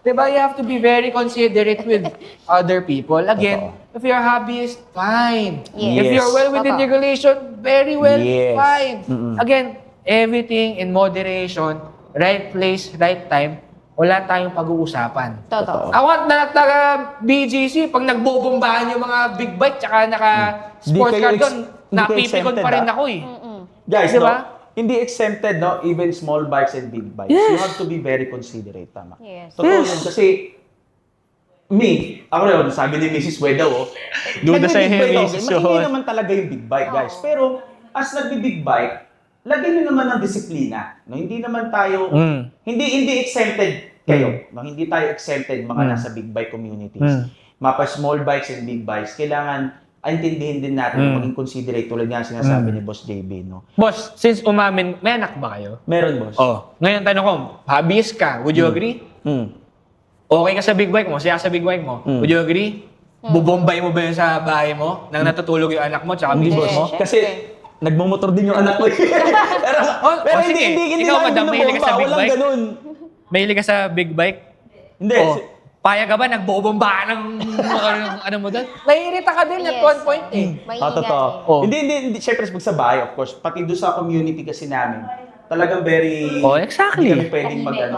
diba, you have to be very considerate with other people. Again, if you're a hobbyist, fine. Yes. If you're well within Totoo. regulation, very well, Yes. fine. Again, everything in moderation, right place, right time, wala tayong pag-uusapan. Totoo. Ako na taga-BGC, pag nagbobombahan yung mga big bike tsaka naka-sports Di car kayo doon, hindi kayo napipikon pa exempted, rin ah. ako eh. Guys, Diba? hindi exempted, no? Even small bikes and big bikes. Yes. You have to be very considerate, tama. Yes. Totoo yun, kasi ako rin, sabi ni Mrs. Weda, Duda sa nagbibig bike Mrs. ako. Maingay Weda. naman talaga yung big bike, guys. Pero, as nagbi-big bike, lagyan nyo naman ng disiplina. No? Hindi naman tayo, hindi exempted kayo. No? Hindi tayo exempted mga nasa big bike communities. Mapa small bikes and big bikes, kailangan intindihin din natin, maging considerate tulad nga sinasabi ni Boss JB, no? Boss, since umamin, may anak ba kayo? Meron, boss. Ngayon tanong ko, hobbyist ka, would you agree? Okay ka sa big bike mo, siya sa big bike mo, would you agree? Bubombay mo ba yun sa bahay mo? Nang natutulog yung anak mo, tsaka Hindi, misis boss. mo? Kasi, nagmumotor din yung anak ko. pero sige. hindi Ikaw, namin madam, mahilig ka sa binubomba. big Walang bike? ganun. Mahilig ka sa big bike? Hindi. Payag ka ba? Nagbobomba ka ng ano mo doon? Naiirita ka din at one point eh. Totoo. Oh. Hindi. Siyempre, pag sa bahay, of course. Pati doon sa community kasi namin, talagang very... Oh, exactly. Hindi kami pwedeng mag-ano.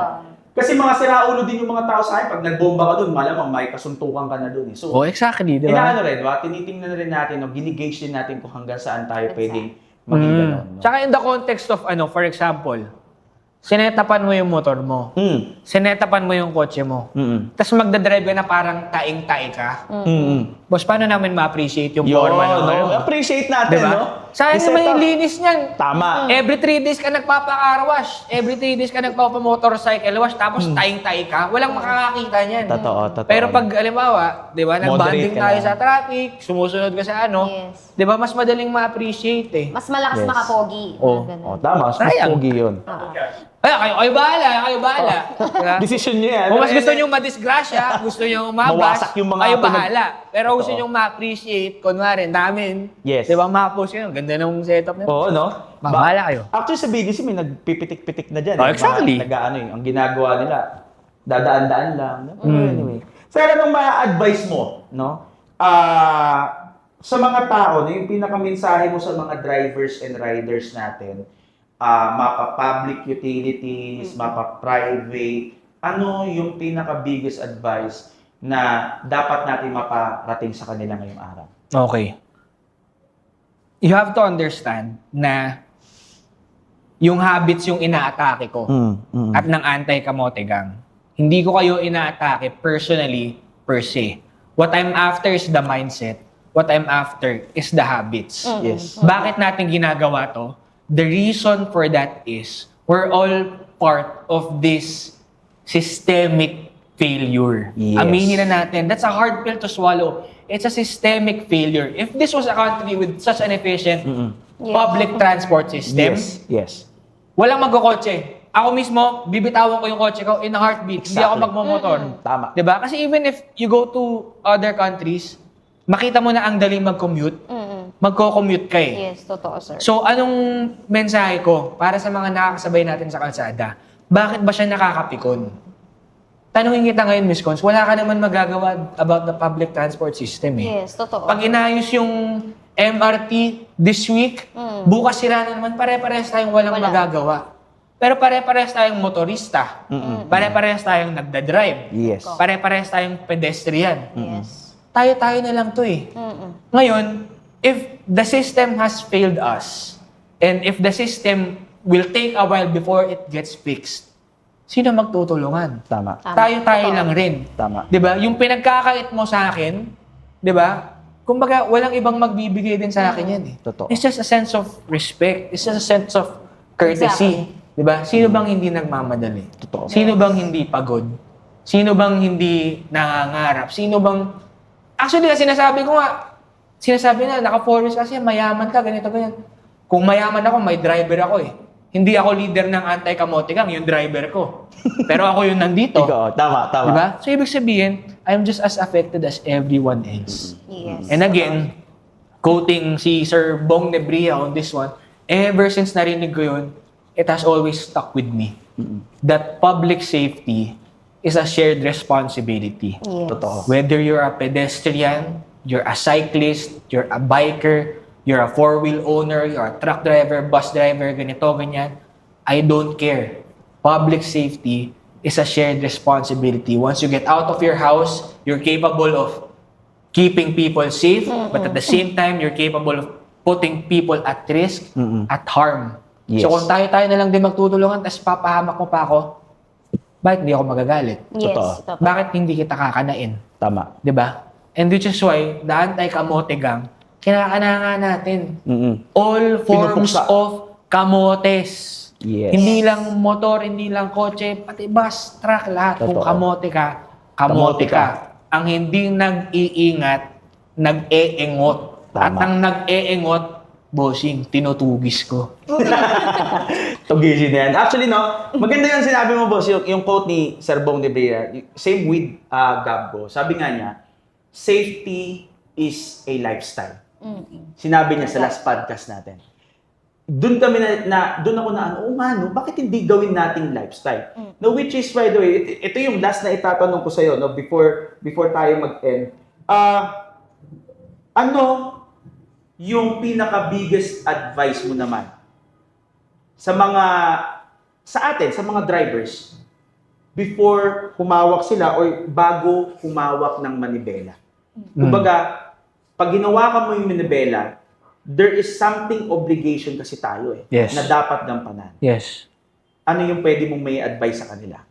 Kasi mga siraulo din yung mga tao sa akin. Pag nagbomba ka doon, malamang may kasuntukan ka na doon. So, Exactly, di inaano ba? rin, tinitingnan rin natin, ginigauge din natin kung hanggang saan tayo pwedeng maging gano'n. No? Tsaka in the context of for example, sinetapan mo yung motor mo. Sinetapan mo yung kotse mo. Tapos magdadrive ka na parang taing-tae ka. Boss, paano namin ma-appreciate yung forma ng ano? Appreciate natin, Diba? no? Sayang I-set naman yung up. linis niyan. Tama. Every 3 days ka nagpapa-car wash. Every 3 days ka nagpapa-motorcycle wash. Tapos taing-tae ka. Walang makakakita niyan. Totoo. Pero pag, alimbawa, di ba, nag-bonding Moderate ka tayo lang. sa traffic, sumusunod ka sa ano, Yes. di ba, mas madaling ma-appreciate eh. Mas malakas Yes. makapogi. Oh. Ganun. Oh, tama. Mas Sayang. pogi yun. Kayo bahala. Diba? Decision niyo yan. Kung mas gusto nyo madisgrasya, gusto nyo umabas, Mawasak yung mga kayo tunog. bahala. Pero gusto Totoo. nyo ma-appreciate, kunwari, namin. Yes. Di ba, ma-post yun. Ganda ng setup nyo. Oo, no? Bahala kayo. Actually, sa BDC, may nagpipitik-pitik na dyan. Oh, exactly. Ang ginagawa nila, dadaan-daan lang. Anyway. So, anong ma-advise mo, no? Sa mga tao, no, yung pinaka-mensahe mo sa mga drivers and riders natin, mapa-public utilities, mapa-private, ano yung pinaka-biggest advice na dapat natin maparating sa kanila ngayong araw? Okay. You have to understand na yung habits yung inaatake ko at ng anti-kamote gang. Hindi ko kayo inaatake personally per se. What I'm after is the mindset. What I'm after is the habits. Yes. Bakit natin ginagawa to? The reason for that is we're all part of this systemic failure. Yes. Aminin na natin. That's a hard pill to swallow. It's a systemic failure. If this was a country with such an efficient public transport system, Yes. walang magkokotse. Ako mismo, bibitawan ko yung kotse ko in a heartbeat. Hindi ako Exactly. magmomotor. Tama. Diba? Kasi even if you go to other countries, makita mo na ang daling mag-commute, magko-commute ka eh. Yes, totoo, sir. So, anong mensahe ko para sa mga nakakasabay natin sa kalsada? Bakit ba siya nakakapikon? Tanungin kita ngayon, Miss Cons, wala ka naman magagawa about the public transport system eh. Yes, totoo. Pag inayos yung MRT this week, bukas sila na naman, pare-parehas tayong walang Wala. magagawa. Pero pare-parehas tayong motorista. Pare-parehas tayong nagdadrive. Yes. Pare-parehas tayong pedestrian. Yes. Tayo-tayo na lang to eh. Ngayon, if the system has failed us, and if the system will take a while before it gets fixed, sino magtutulungan? Tama. Tayo-tayo Totoo. lang rin. Tama. 'Di ba? Yung pinagkakait mo sa akin, 'di ba? Kumbaga, walang ibang magbibigay din sa akin yan eh. Totoo. It's just a sense of respect. It's just a sense of courtesy. Exactly. 'Di ba? Sino bang hindi nagmamadali? Totoo. Sino bang hindi pagod? Sino bang hindi nangangarap? Sino bang... Actually, sinasabi na, naka-4 wheels kasi, mayaman ka, ganito, ganyan. Kung mayaman ako, may driver ako eh. Hindi ako leader ng anti-kamote gang, yung driver ko. Pero ako yung nandito. Ikaw, tama. Diba? So, ibig sabihin, I'm just as affected as everyone else. Yes. And again, quoting si Sir Bong Nebria on this one, ever since narinig ko yun, it has always stuck with me. That public safety is a shared responsibility. Yes. Totoo. Whether you're a pedestrian, you're a cyclist, you're a biker, you're a four-wheel owner, you're a truck driver, bus driver, ganito, ganyan, I don't care. Public safety is a shared responsibility. Once you get out of your house, you're capable of keeping people safe, but at the same time, you're capable of putting people at risk, at harm. Yes. So kung tayo-tayo na lang din magtutulungan, tapos papahamak mo pa ako, bakit hindi ako magagalit? Yes. Totoo. Totoo. Bakit hindi kita kakanain? Tama. 'Di ba? And which is why the anti-kamote gang, kinakananga natin. All forms Pinupuksa. of kamotes. Yes. Hindi lang motor, hindi lang kotse, pati bus, truck, lahat. Kung Totoo. kamote ka, Kamote kamote ka. ka. Ang hindi nag-iingat, nag-eengot. Tama. At ang nag-eengot, bossing, tinutugis ko. Tugisin na yan. Actually, no, maganda yung sinabi mo, boss, yung quote ni Sir Bong de Brea, same with Gabgo. Sabi nga niya, safety is a lifestyle. Sinabi niya sa last podcast natin. Doon kami doon ako na no, bakit hindi gawin nating lifestyle? No, which is, by the way, ito yung last na itatanong ko sa'yo, no, before tayo mag-end. Ano yung pinaka-biggest advice mo naman sa mga drivers before humawak sila or bago humawak ng manibela? Kumbaga, pag ginawakan mo yung manibela, there is something obligation kasi tayo Yes. na dapat gampanan. Yes. Ano yung pwede mong may advice sa kanila?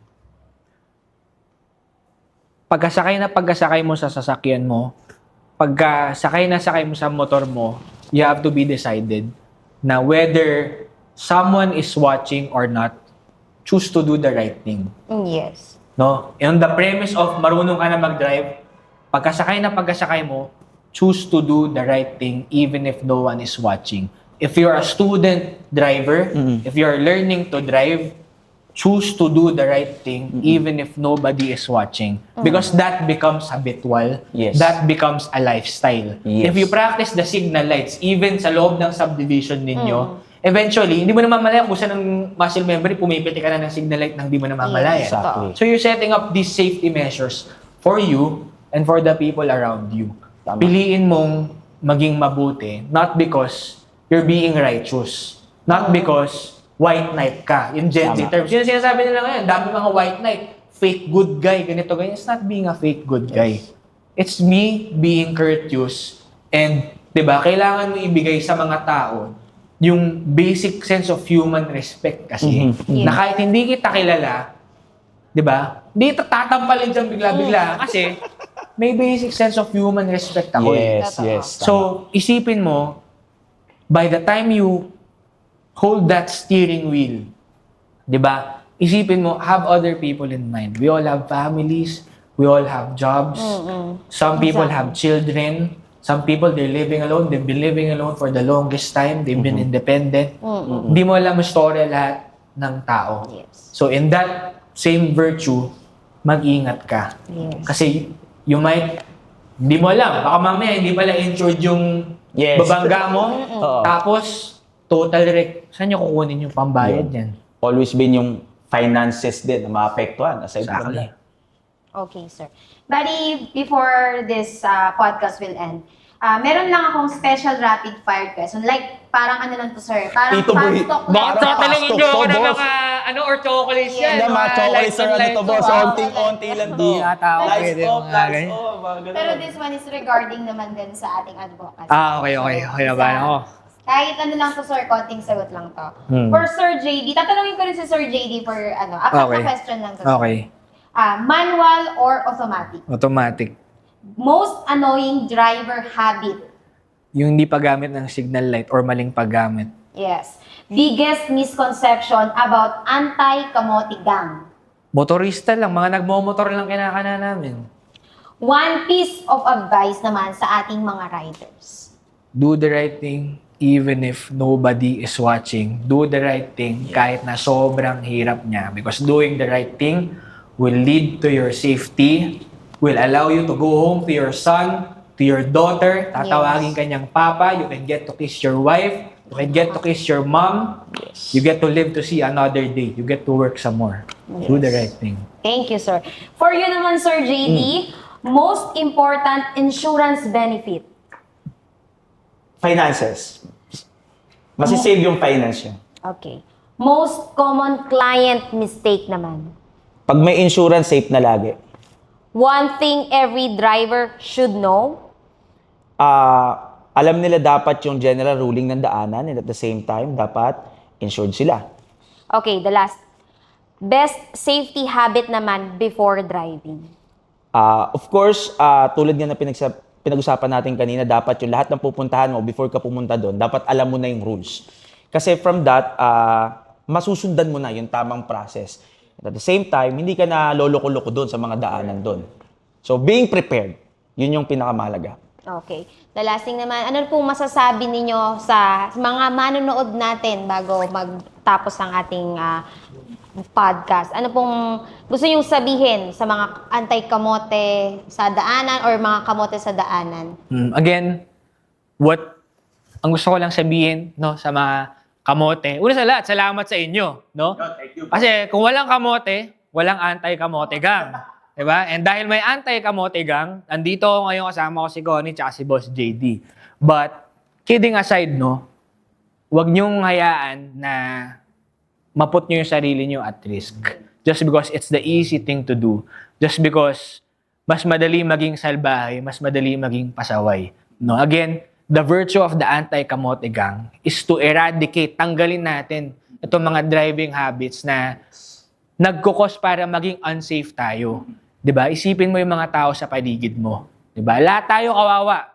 Pagkasakay mo sa sasakyan mo, pagkasakay mo sa motor mo, you have to be decided na whether someone is watching or not, choose to do the right thing. Yes. No? On the premise of marunong ka na mag-drive, pagkasakay mo, choose to do the right thing even if no one is watching. If you're a student driver, if you're learning to drive, choose to do the right thing even if nobody is watching. Because that becomes habitual. Yes. That becomes a lifestyle. Yes. If you practice the signal lights, even sa loob ng subdivision ninyo, eventually, hindi mo namamalayan kung saan ng muscle memory, pumipiti ka na ng signal light nang hindi mo namamalayan. Exactly. So you're setting up these safety measures for you and for the people around you. Tama. Piliin mong maging mabuti, not because you're being righteous, not because white knight ka, in Gen Z Tama. terms. Yun ang sinasabi nila ngayon, dami mga white knight, fake good guy, ganito, ganyan. It's not being a fake good guy. It's me being courteous and, di ba, kailangan mo ibigay sa mga tao yung basic sense of human respect kasi. Na kahit hindi kita kilala, di ba, di tatampalin dyan bigla-bigla kasi may basic sense of human respect ako eh. Yes, yes. So, isipin mo, by the time you hold that steering wheel, di ba? Isipin mo, have other people in mind. We all have families. We all have jobs. Some people have children. Some people, they're living alone. They've been living alone for the longest time. They've been independent. Hindi mo alam ang story lahat ng tao. Yes. So, in that same virtue, mag-ingat ka. Yes. Kasi, you might, hindi mo alam. Baka mamaya, hindi pala insured yung Yes. babangga mo. Oo. Tapos, total saan nyo kukunin yung pambayad yan? Always been yung finances din na maapektuhan aside from Exactly. that. Okay, sir. Bali, before this podcast will end, meron lang akong special rapid fire question. Like, parang ano lang to, sir? Parang Tito Boy, fast talk baka lang. tatalungin pastok nyo to, ako ng boss. mga, or chocolates yan. Hindi, mga chocolates or ano to, boss. Wow. Onting-onti lang to. Hindi ata ako Lights pwede off, mga lights ganyan. off, mga ganun. Pero this one is regarding naman din sa ating advocacy. Okay. Nabahan ako. Kahit ano lang to, sir, konting sagot lang to. For Sir JD, tatanungin ko rin si Sir JD for apat Okay. na question lang to. sir. Okay. Manual or automatic? Automatic. Most annoying driver habit? Yung hindi paggamit ng signal light or maling paggamit. Yes. Biggest misconception about anti-kamote gang? Motorista lang, mga nagmomotor lang kinakana namin. One piece of advice naman sa ating mga riders. Do the right thing even if nobody is watching. Do the right thing kahit na sobrang hirap niya. Because doing the right thing will lead to your safety, will allow you to go home to your son, to your daughter, tatawagin kanyang papa, you can get to kiss your wife, you can get to kiss your mom, you get to live to see another day, you get to work some more. Do the right thing. Thank you, sir. For you naman, Sir JD, most important insurance benefit? Finances. Masisave yung finance yun. Okay. Most common client mistake naman? Pag may insurance, safe na lagi. One thing every driver should know? Alam nila dapat yung general ruling ng daanan and at the same time, dapat insured sila. Okay, the last. Best safety habit naman before driving? Of course, tulad nga na pinag-usapan natin kanina, dapat yung lahat ng pupuntahan mo before ka pumunta doon, dapat alam mo na yung rules. Kasi from that, masusundan mo na yung tamang process. At the same time, hindi ka na loloko-loko doon sa mga daanan doon. So, being prepared, yun yung pinakamahalaga. Okay. The last thing naman, ano pong masasabi ninyo sa mga manonood natin bago magtapos ang ating podcast? Ano pong gusto nyo sabihin sa mga anti-kamote sa daanan or mga kamote sa daanan? Again, ang gusto ko lang sabihin no, sa mga kamote, una sa lahat, salamat sa inyo. No? Kasi kung walang kamote, walang anti-kamote gang. Diba? And dahil may anti-kamote gang, nandito ako ngayon kasama ko si Connie at si Boss JD. But, kidding aside, no, huwag niyong hayaan na maput niyo yung sarili niyo at risk. Just because it's the easy thing to do. Just because mas madali maging salbahe, mas madali maging pasaway. No? Again, the virtue of the anti-kamote gang is to eradicate, tanggalin natin itong mga driving habits na nagkukos para maging unsafe tayo. 'Di ba? Isipin mo yung mga tao sa paligid mo. 'Di ba? Lahat tayo kawawa.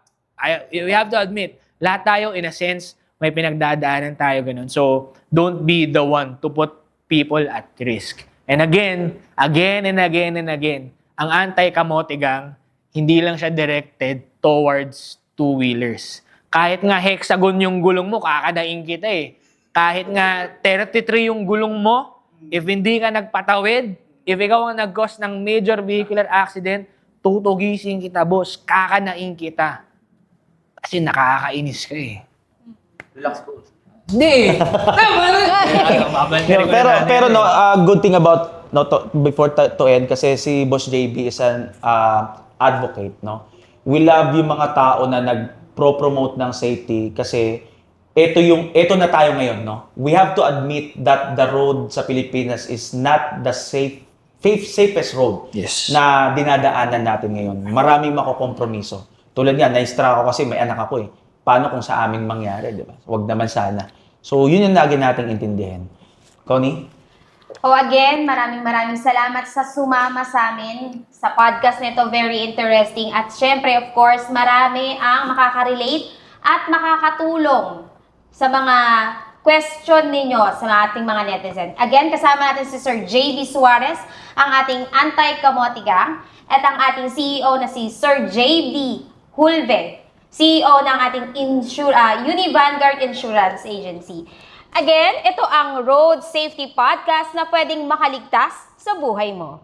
We have to admit, lahat tayo in a sense may pinagdadaanan tayo ganun. So, don't be the one to put people at risk. And again and again, ang anti-kamote gang, hindi lang siya directed towards two-wheelers. Kahit nga hexagon yung gulong mo, kakadaing kita eh. Kahit nga 33 yung gulong mo, If hindi ka nagpatawid, if ikaw ang nag-cause ng major vehicular accident, tutugisin kita, boss. Kakanain kita. Kasi nakakainis ka eh. Relax po. Hindi. Pero no, good thing about no before to end kasi si Boss JB is an advocate, no. We love yung mga tao na nag-promote ng safety kasi ito na tayo ngayon, no. We have to admit that the road sa Pilipinas is not the safest road na dinadaanan natin ngayon. Maraming makokompromiso. Tulad nga, na-extra ako kasi may anak ako eh. Paano kung sa aming mangyari, di ba? Huwag naman sana. So, yun yung lagi nating intindihin. Connie? Again, maraming salamat sa sumama sa amin sa podcast nito. Very interesting. At syempre, of course, marami ang makaka-relate at makakatulong sa mga question ninyo sa ating mga netizen. Again, kasama natin si Sir JB Suarez, ang ating anti-kamote gang, at ang ating CEO na si Sir JB Hulve, CEO ng ating Uni-Vanguard Insurance Agency. Again, ito ang Road Safety Podcast na pwedeng makaligtas sa buhay mo.